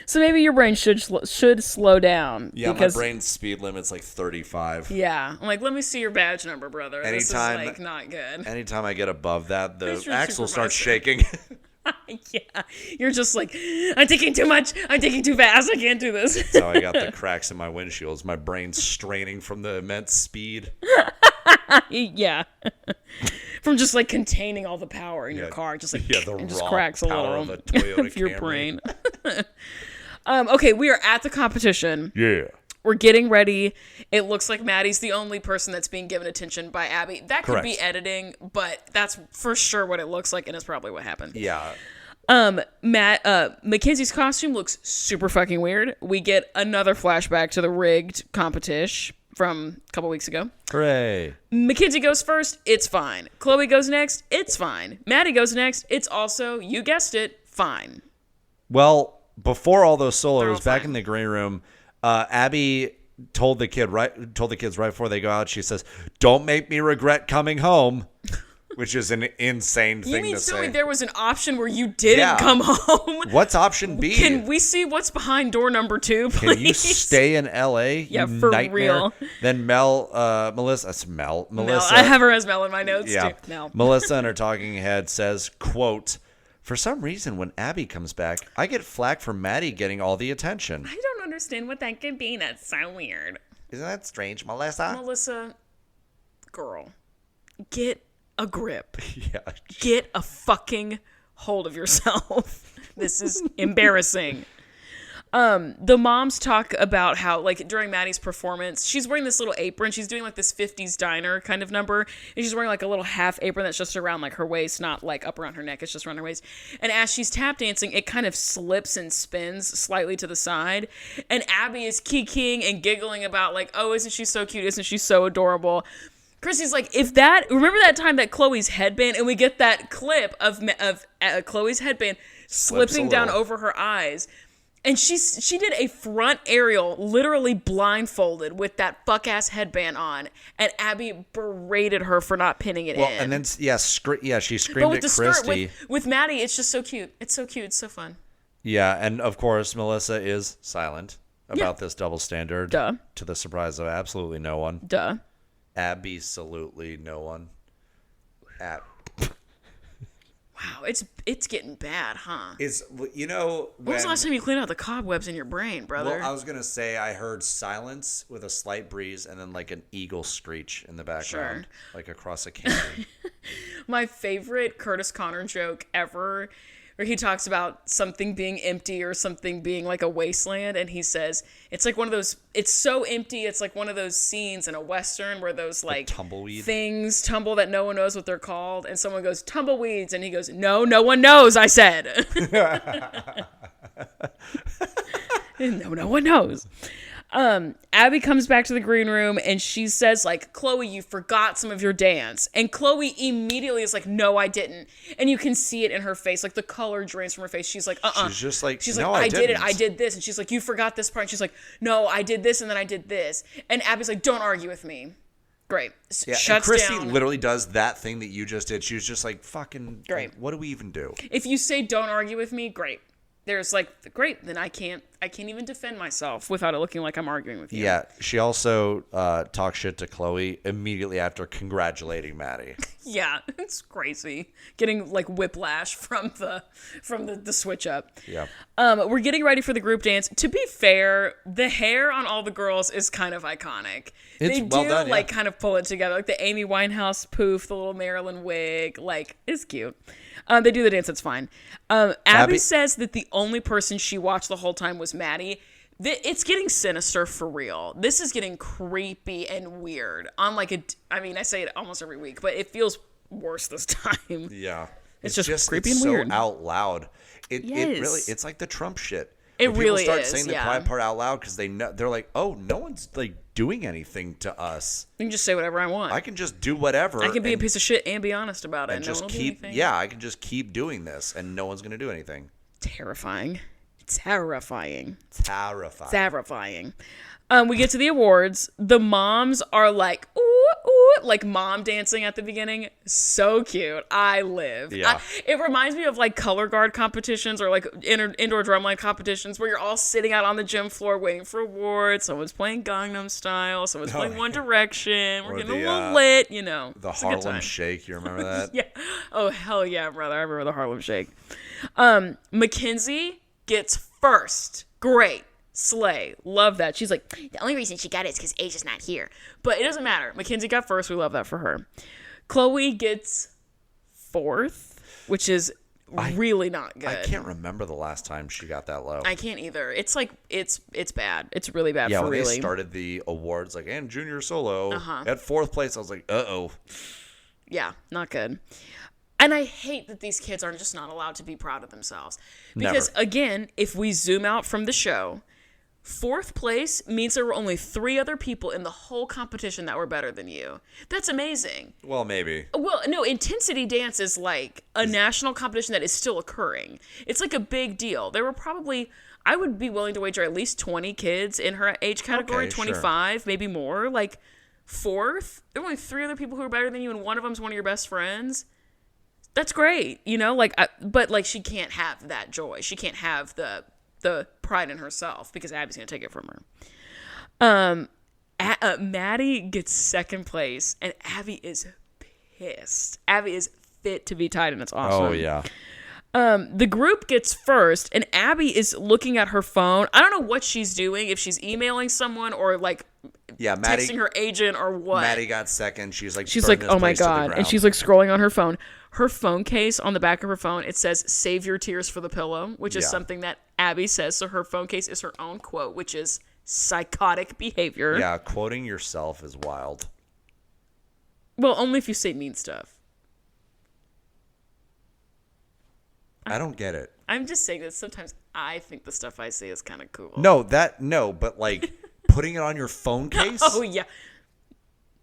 So maybe your brain should slow down. Yeah, because, my brain's speed limit's like 35. Yeah, I'm like, let me see your badge number, brother. Anytime- This is like not good. Anytime I get above that, the Who's your axle starts supervisor? shaking. Yeah, you're just like, I'm taking too much. I'm taking too fast. I can't do this. So I got the cracks in my windshields. My brain's straining from the immense speed. Yeah. From just like containing all the power in your car, just like the it just raw cracks a power little of a Toyota of your Camry. brain. Okay, we are at the competition. Yeah. We're getting ready. It looks like Maddie's the only person that's being given attention by Abby. That could be Correct. editing, but that's for sure what it looks like, and it's probably what happened. Yeah. Mackenzie's costume looks super fucking weird. We get another flashback to the rigged competition from a couple weeks ago. Hooray. Mackenzie goes first. It's fine. Chloe goes next. It's fine. Maddie goes next. It's also, you guessed it, fine. Well, before all those They're all solos, back fine. in the green room, Abby told the kids right before they go out. She says, "Don't make me regret coming home," which is an insane You thing mean to to tell me say. there was an option where you didn't Yeah. come home? What's option B? Can we see what's behind door number 2, please? Can you stay in L.A.? Yeah, you for nightmare? real. Then Melissa. Mel, Melissa. I have her as Mel in my notes Yeah. too. Mel. Melissa in her talking head says, quote, "For some reason, when Abby comes back, I get flack for Maddie getting all the attention. I don't understand what that could be. That's so weird. Isn't that strange, Melissa?" Melissa, girl, get a grip. Yeah. Get a fucking hold of yourself. This is embarrassing. The moms talk about how, like, during Maddie's performance, she's wearing this little apron. She's doing, like, this 50s diner kind of number. And she's wearing, like, a little half apron that's just around, like, her waist, not, like, up around her neck. It's just around her waist. And as she's tap dancing, it kind of slips and spins slightly to the side. And Abby is kikiing and giggling about, like, oh, isn't she so cute? Isn't she so adorable? Chrissy's like, remember that time that Chloe's headband, and we get that clip of Chloe's headband slipping down little. over her eyes. And she did a front aerial, literally blindfolded with that fuck-ass headband on. And Abby berated her for not pinning it in. Well, and then, she screamed but with at the skirt, Christy. with Maddie, it's just so cute. It's so cute. It's so fun. Yeah, and of course, Melissa is silent about this double standard. Duh. To the surprise of absolutely no one. Duh. Absolutely no one. Wow, it's getting bad, huh? When was the last time you cleaned out the cobwebs in your brain, brother? Well, I was gonna say I heard silence with a slight breeze, and then like an eagle screech in the background, like across a canyon. My favorite Curtis Connor joke ever, where he talks about something being empty or something being like a wasteland, and he says it's like one of those. It's so empty. It's like one of those scenes in a western where those like tumbleweed things tumble that no one knows what they're called, and someone goes tumbleweeds, and he goes, no one knows. I said, no one knows. Abby comes back to the green room and she says, like, Chloe, you forgot some of your dance. And Chloe immediately is like, no, I didn't. And you can see it in her face. Like, the color drains from her face. She's like, She's just like, she's no, like, I did it. didn't. I did this. And she's like, you forgot this part. And she's like, no, I did this and then I did this. And Abby's like, don't argue with me. Great. Yeah, Shuts and Christy down. literally does that thing that you just did. She was just like, fucking, Great. what do we even do? If you say don't argue with me, great. There's like, great, then I can't I can't even defend myself without it looking like I'm arguing with you. Yeah, she also talked shit to Chloe immediately after congratulating Maddie. Yeah, it's crazy. Getting like whiplash from the switch up. Yeah. We're getting ready for the group dance. To be fair, the hair on all the girls is kind of iconic. It's they well do done, yeah. like kind of pull it together. Like the Amy Winehouse poof, the little Marilyn wig, like it's cute. They do the dance, it's fine. Abby says that the only person she watched the whole time was Maddie. It's getting sinister for real. This is getting creepy and weird. On like I say it almost every week, but it feels worse this time. Yeah. It's just creepy and so weird. Out loud. It Yes. really, it's like the Trump shit. It When really people start is, saying the yeah. quiet part out loud because they're like, oh, no one's like doing anything to us. I can just say whatever I want. I can just do whatever. I can be a and- piece of shit and be honest about it. and No just one will do keep, anything. yeah, I can just keep doing this and no one's going to do anything. Terrifying. Terrifying. Terrifying. We get to the awards. The moms are like, ooh, ooh, like mom dancing at the beginning. So cute. I live. Yeah. It reminds me of like color guard competitions or like indoor drumline competitions where you're all sitting out on the gym floor waiting for awards. Someone's playing Gangnam Style. Someone's playing One Direction. We're Or getting the, a little lit, you know. The It's a good Harlem time. Shake, you remember that? Yeah. Oh, hell yeah, brother. I remember the Harlem Shake. Mackenzie gets first. Great. Slay. Love that. She's like, the only reason she got it is because Asia's not here. But it doesn't matter. Mackenzie got first. We love that for her. Chloe gets fourth, which is really not good. I can't remember the last time she got that low. I can't either. It's like, it's bad. It's really bad Yeah, for when really. they started the awards, like, and junior solo, at fourth place, I was like, uh-oh. Yeah, not good. And I hate that these kids are just not allowed to be proud of themselves. Because, again, if we zoom out from the show, fourth place means there were only 3 other people in the whole competition that were better than you. That's amazing. Well, maybe. Well, no, Intensity Dance is like a national competition that is still occurring. It's like a big deal. There were probably, I would be willing to wager at least 20 kids in her age category, Okay, 25, maybe more. Like, fourth, there were only 3 other people who were better than you, and one of them's one of your best friends. That's great, you know? Like, but like, she can't have that joy. She can't have the pride in herself because Abby's gonna take it from her. Maddie gets second place, and Abby is pissed. Abby is fit to be tied, and it's awesome. Oh, yeah. The group gets first, and Abby is looking at her phone. I don't know what she's doing, if she's emailing someone or like Maddie, texting her agent or what. Maddie got second. She's like, oh my God. And she's like scrolling on her phone. Her phone case on the back of her phone, it says, save your tears for the pillow, which is something that Abby says. So her phone case is her own quote, which is psychotic behavior. Yeah, quoting yourself is wild. Well, only if you say mean stuff. I don't get it. I'm just saying that sometimes I think the stuff I say is kind of cool. No, but like putting it on your phone case? Oh, yeah.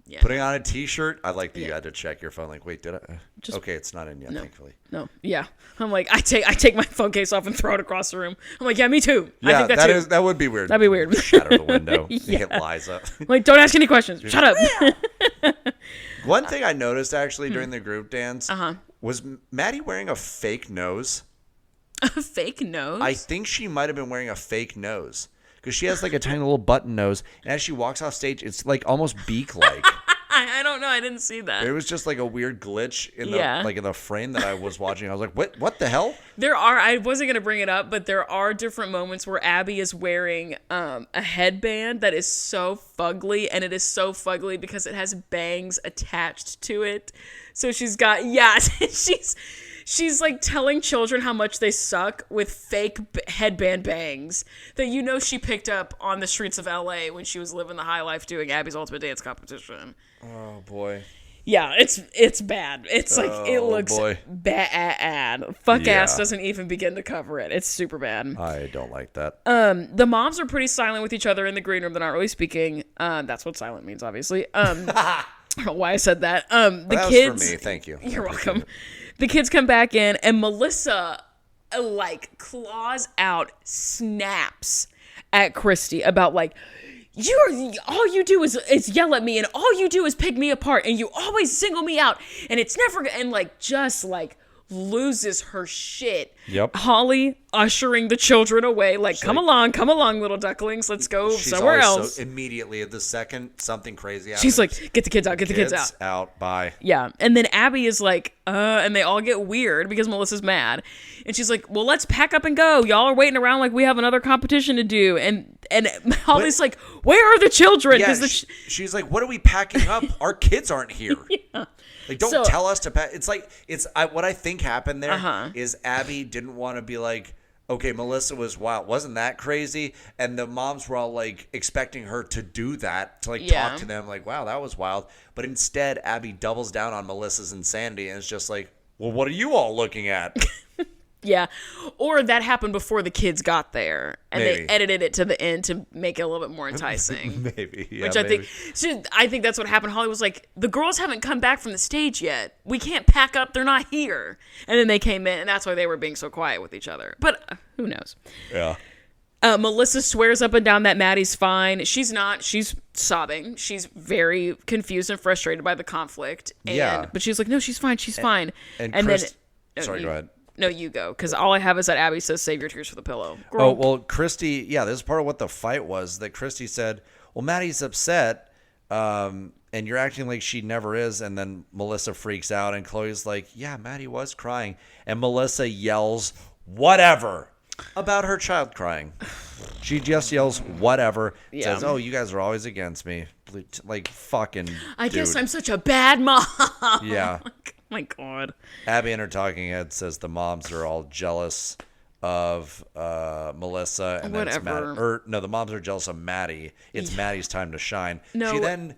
Yeah. Putting on a t-shirt? I like that you had to check your phone. Like, wait, did I? Okay, it's not in yet, thankfully. No, yeah. I'm like, I take my phone case off and throw it across the room. I'm like, yeah, me too. Yeah, I think that too. that would be weird. That'd be weird. Shatter the window. Hit Liza. Like, don't ask any questions. Shut up. One thing I noticed actually during the group dance was Maddie wearing a fake nose. A fake nose? I think she might have been wearing a fake nose because she has like a tiny little button nose, and as she walks off stage, it's like almost beak-like. I don't know. I didn't see that. It was just like a weird glitch in the frame that I was watching. I was like, what the hell? I wasn't going to bring it up, but there are different moments where Abby is wearing a headband that is so fugly, and it is so fugly because it has bangs attached to it. So she's got, she's like telling children how much they suck with fake headband bangs that she picked up on the streets of LA when she was living the high life doing Abby's Ultimate Dance Competition. Oh boy. Yeah, it's bad. It's like it looks bad. Fuck ass doesn't even begin to cover it. It's super bad. I don't like that. The moms are pretty silent with each other in the green room. They're not really speaking. That's what silent means, obviously. I don't know why I said that. The kids. Was for me. Thank you. You're welcome. The kids come back in, and Melissa like claws out, snaps at Christy about like, all you do is yell at me, and all you do is pick me apart, and you always single me out, and it's never, and like just like loses her shit. Yep. Holly ushering the children away, like, She's come like, along, little ducklings. Let's go She's somewhere always else. So immediately at the second something crazy happens. She's like, get the kids out, get the kids out. Bye. Yeah. And then Abby is like, and they all get weird because Melissa's mad. And she's like, well, let's pack up and go. Y'all are waiting around like we have another competition to do. And Holly's like, where are the children? Yeah, she's like, what are we packing up? Our kids aren't here. Yeah. Like, don't tell us to pack. It's like, what I think happened there is Abby didn't want to be like, okay, Melissa was wild. Wasn't that crazy? And the moms were all like expecting her to do that, to like talk to them like, wow, that was wild. But instead, Abby doubles down on Melissa's insanity and it's just like, well, what are you all looking at? Yeah. Or that happened before the kids got there and Maybe. they edited it to the end to make it a little bit more enticing. Maybe. Yeah, Which I maybe. think, I think that's what happened. Holly was like, the girls haven't come back from the stage yet. We can't pack up. They're not here. And then they came in and that's why they were being so quiet with each other. But who knows? Yeah. Melissa swears up and down that Maddie's fine. She's not. She's sobbing. She's very confused and frustrated by the conflict. But she's like, no, she's fine. She's fine. And then... Sorry, go ahead. No, you go. Because all I have is that Abby says, save your tears for the pillow. Girl. Oh, well, Christy, this is part of what the fight was, that Christy said, well, Maddie's upset, and you're acting like she never is. And then Melissa freaks out, and Chloe's like, yeah, Maddie was crying. And Melissa yells, whatever, about her child crying. She just yells, whatever, says, oh, you guys are always against me. Like, fucking I guess I'm such a bad mom. Yeah. My God. Abby in her talking head says the moms are all jealous of Melissa, and whatever. the moms are jealous of Maddie. It's Maddie's time to shine. No.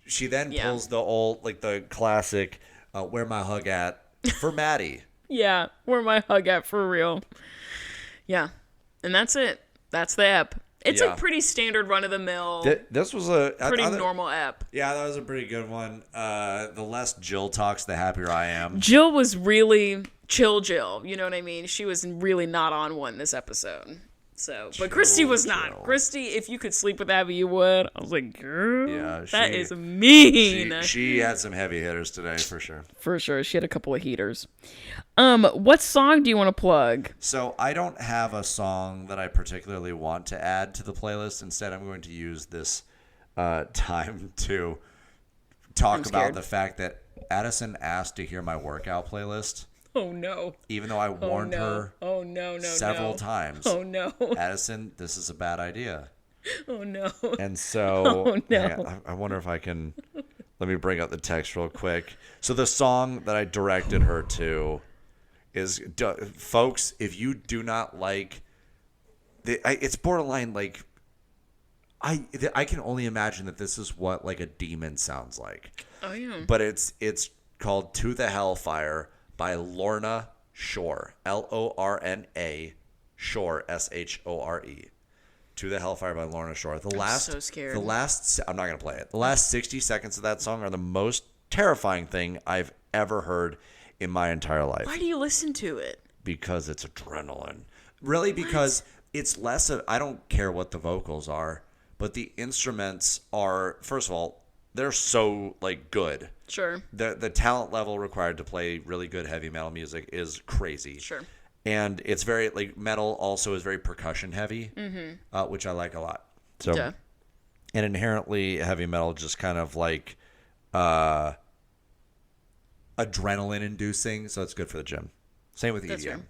She then pulls the old, like the classic, where my hug at for Maddie. Yeah, where my hug at for real. Yeah, and that's it. That's the ep. It's a pretty standard run-of-the-mill, This was pretty normal ep. Yeah, that was a pretty good one. The less Jill talks, the happier I am. Jill was really chill Jill. You know what I mean? She was really not on one this episode. So, but Christy was not. Jill. Christy, if you could sleep with Abby, you would. I was like, girl, that is mean. She had some heavy hitters today, for sure. For sure. She had a couple of heaters. What song do you want to plug? So I don't have a song that I particularly want to add to the playlist. Instead, I'm going to use this time to talk about the fact that Addison asked to hear my workout playlist. Oh, no. Even though I warned her several times. Oh, no. Addison, this is a bad idea. Oh, no. And so no. I wonder if I can... Let me bring up the text real quick. So the song that I directed her to is... Folks, if you do not like... It's borderline like... I can only imagine that this is what like a demon sounds like. Oh, yeah. But it's called To the Hellfire by Lorna Shore. Lorna Shore, Shore. To the Hellfire by Lorna Shore. I'm so scared. I'm not going to play it. The last 60 seconds of that song are the most terrifying thing I've ever heard in my entire life. Why do you listen to it? Because it's adrenaline. Really, because it's less of, I don't care what the vocals are, but the instruments are, first of all, they're so like good. Sure. The talent level required to play really good heavy metal music is crazy. Sure. And it's very like metal also is very percussion heavy, which I like a lot. So, and inherently heavy metal just kind of like adrenaline inducing, so it's good for the gym. Same with EDM.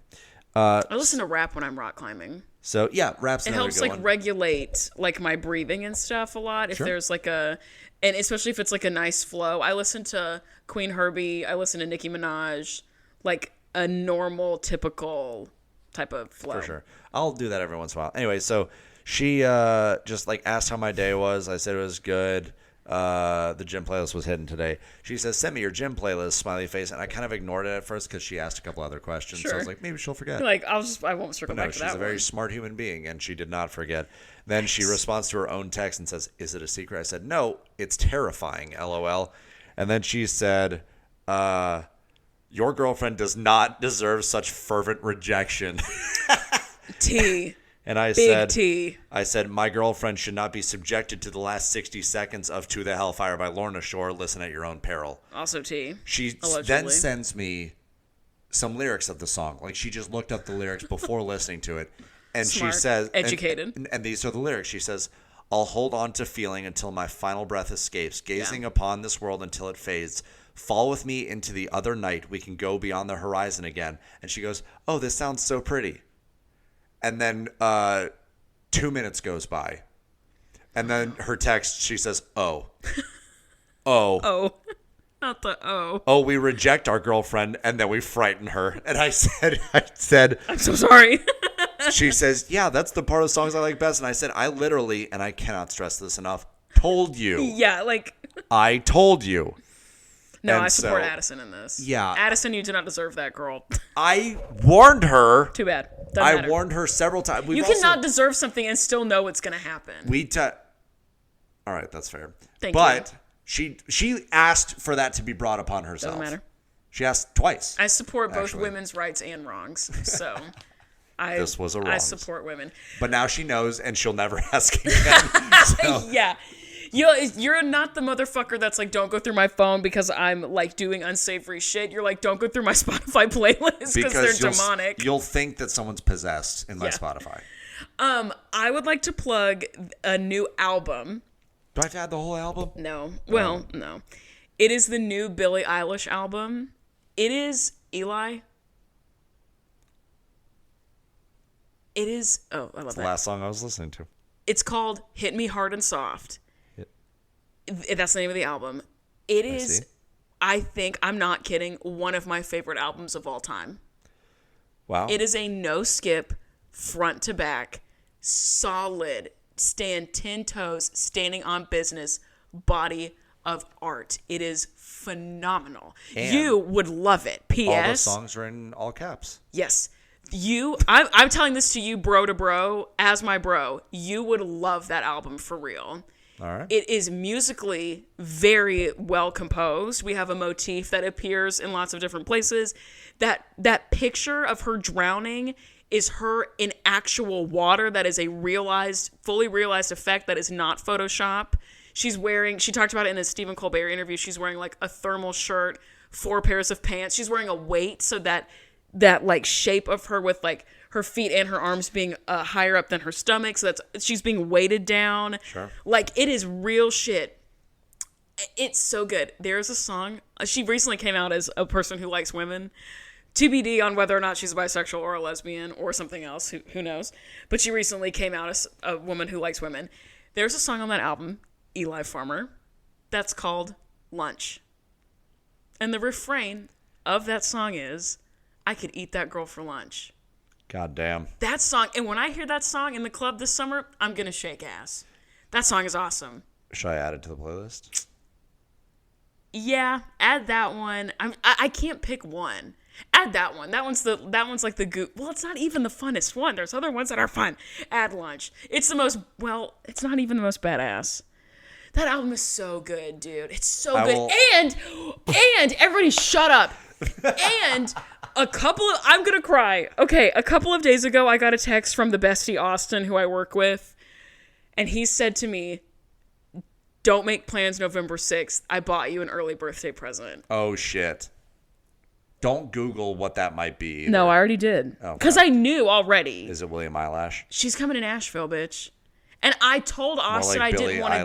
I listen to rap when I'm rock climbing. So yeah, rap's another helps good like one. regulate like my breathing and stuff a lot. If there's like and especially if it's like a nice flow. I listen to Queen Herbie. I listen to Nicki Minaj, like a normal, typical type of flow. For sure, I'll do that every once in a while. Anyway, so she just like asked how my day was. I said it was good. The gym playlist was hidden today. She says, send me your gym playlist, smiley face. And I kind of ignored it at first because she asked a couple other questions. Sure. So I was like, maybe she'll forget. Like, I won't circle back to that. She's a very smart human being, and she did not forget. Then she responds to her own text and says, is it a secret? I said, no, it's terrifying, LOL. And then she said, your girlfriend does not deserve such fervent rejection. T. And I Big T. said, my girlfriend should not be subjected to the last 60 seconds of To the Hellfire by Lorna Shore. Listen at your own peril. Also T. She allegedly. then sends me some lyrics of the song. Like she just looked up the lyrics before listening to it. And Smart. she says, educated. and these are the lyrics. She says, I'll hold on to feeling until my final breath escapes, gazing upon this world until it fades. Fall with me into the other night. We can go beyond the horizon again. And she goes, oh, this sounds so pretty. And then 2 minutes goes by. And then her text, she says, oh. Oh. Oh. Not the oh. Oh, we reject our girlfriend and then we frighten her. And I said, I'm so sorry. She says, yeah, that's the part of songs I like best. And I said, I literally, and I cannot stress this enough, told you. Yeah, like. I told you. No, and I support so, Addison in this. Yeah. Addison, you do not deserve that girl. I warned her. Too bad. I warned her several times. You cannot deserve something and still know it's going to happen. All right, that's fair. Thank you. But she asked for that to be brought upon herself. Doesn't matter. She asked twice. I support both women's rights and wrongs. So this was a wrong. I support women. But now she knows, and she'll never ask again. So. Yeah. You're not the motherfucker that's like, don't go through my phone because I'm like doing unsavory shit. You're like, don't go through my Spotify playlist because they're demonic. You'll think that someone's possessed in my Spotify. I would like to plug a new album. Do I have to add the whole album? No. Well, no. It is the new Billie Eilish album. It is Eli. It is. Oh, I love that. The last song I was listening to. It's called Hit Me Hard and Soft. That's the name of the album. It is, I think, I'm not kidding, one of my favorite albums of all time. Wow. It is a no skip, front to back, solid, stand 10 toes, standing on business, body of art. It is phenomenal. And you would love it. P.S. All the songs are in all caps. Yes. I'm telling this to you, bro to bro, as my bro. You would love that album for real. All right. It is musically very well composed. We have a motif that appears in lots of different places. That picture of her drowning is her in actual water. That is a fully realized effect that is not Photoshop. She talked about it in a Stephen Colbert interview. She's wearing like a thermal shirt, 4 pairs of pants. She's wearing a weight so that like shape of her with like her feet and her arms being higher up than her stomach. So she's being weighted down. Sure. Like it is real shit. It's so good. There's a song. She recently came out as a person who likes women. TBD on whether or not she's a bisexual or a lesbian or something else. Who knows? But she recently came out as a woman who likes women. There's a song on that album, Eli Farmer, that's called Lunch. And the refrain of that song is, I could eat that girl for lunch. God damn. That song, and when I hear that song in the club this summer, I'm going to shake ass. That song is awesome. Should I add it to the playlist? Yeah, add that one. I can't pick one. Add that one. That one's like the goop. Well, it's not even the funnest one. There's other ones that are fun. Add Lunch. It's it's not even the most badass. That album is so good, dude. It's so good. And everybody shut up. And I'm gonna cry. Okay, a couple of days ago, I got a text from the bestie Austin, who I work with, and he said to me, don't make plans November 6th. I bought you an early birthday present. Oh, shit. Don't Google what that might be either. No, I already did. Because I knew already. Is it William Eyelash? She's coming to Nashville, bitch. And I told Austin I didn't want to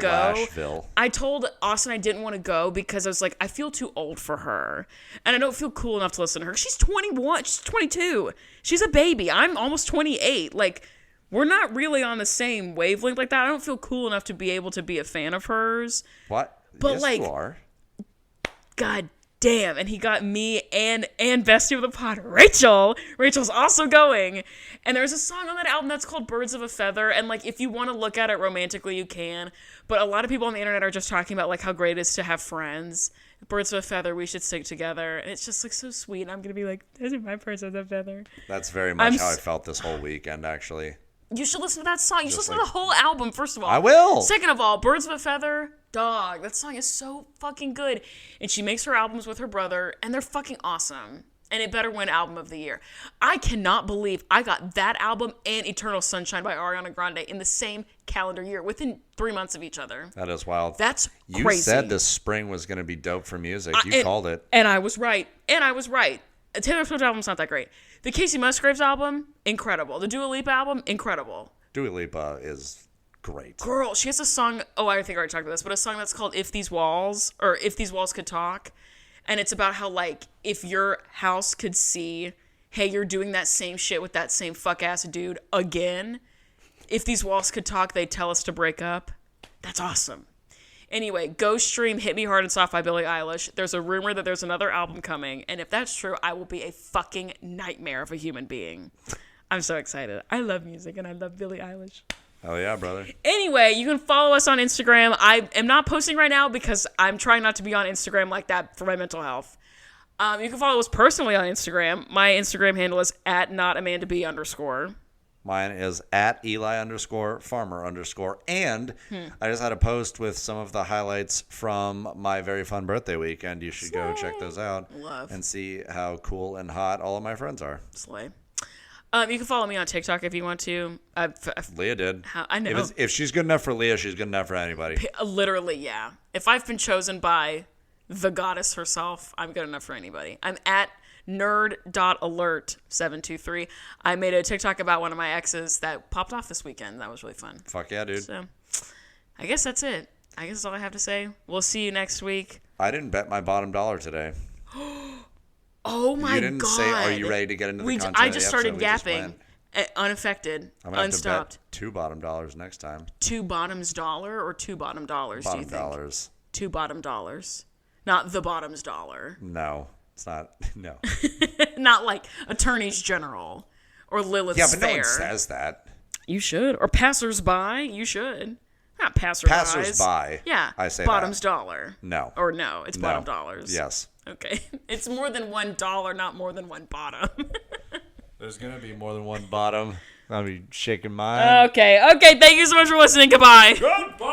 go. I told Austin I didn't want to go because I was like, I feel too old for her. And I don't feel cool enough to listen to her. She's 21. She's 22. She's a baby. I'm almost 28. Like, we're not really on the same wavelength like that. I don't feel cool enough to be able to be a fan of hers. What? But yes, like, you are. God damn. And he got me and bestie of the pod, Rachel. Rachel's also going. And there's a song on that album that's called Birds of a Feather. And like, if you want to look at it romantically, you can. But a lot of people on the internet are just talking about like how great it is to have friends. Birds of a Feather, we should stick together. And it's just like so sweet. And I'm going to be like, those are my birds of a feather. That's very much how I felt this whole weekend, actually. You should listen to that song. You should listen to the whole album, first of all. I will. Second of all, Birds of a Feather, dog. That song is so fucking good. And she makes her albums with her brother, and they're fucking awesome. And it better win Album of the Year. I cannot believe I got that album and Eternal Sunshine by Ariana Grande in the same calendar year, within 3 months of each other. That is wild. That's crazy. You said this spring was going to be dope for music. You called it. And I was right. Taylor Swift album's not that great. The Casey Musgraves album, incredible. The Dua Lipa album, incredible. Dua Lipa is great. Girl, she has a song, I think I already talked about this, but a song that's called If These Walls Could Talk. And it's about how, like, if your house could see, hey, you're doing that same shit with that same fuck-ass dude again. If these walls could talk, they'd tell us to break up. That's awesome. Anyway, go stream Hit Me Hard and Soft by Billie Eilish. There's a rumor that there's another album coming. And if that's true, I will be a fucking nightmare of a human being. I'm so excited. I love music and I love Billie Eilish. Oh, yeah, brother. Anyway, you can follow us on Instagram. I am not posting right now because I'm trying not to be on Instagram like that for my mental health. You can follow us personally on Instagram. My Instagram handle is @notamandab_. Mine is @Eli_Farmer_. And I just had a post with some of the highlights from my very fun birthday weekend. You should go check those out. Love. And see how cool and hot all of my friends are. Slay. You can follow me on TikTok if you want to. Leah did. I know. If she's good enough for Leah, she's good enough for anybody. Literally, yeah. If I've been chosen by the goddess herself, I'm good enough for anybody. I'm @nerd.alert723. I made a TikTok about one of my exes that popped off this weekend. That was really fun. Fuck yeah, dude. So, I guess that's it. I guess that's all I have to say. We'll see you next week. I didn't bet my bottom dollar today. Oh my god! You didn't say, "Are you ready to get into the content?" I just started yapping, unaffected, I'm gonna unstopped. have to bet $2 bottom dollars next time. $2 bottoms dollar or $2 bottom dollars? Bottom do you think? dollars. $2 bottom dollars, not the bottoms dollar. No, it's not. No. Not like attorneys general or Lilith's Yeah, but Fair. no one says that. You should, or passersby. You should. Not passersby. Passersby. Yeah. I say bottoms that. dollar. No. Or no, it's bottom dollars. Yes. Okay. It's more than $1, not more than one bottom. There's gonna be more than one bottom. I'll be shaking mine. Okay. Thank you so much for listening. Goodbye. Goodbye.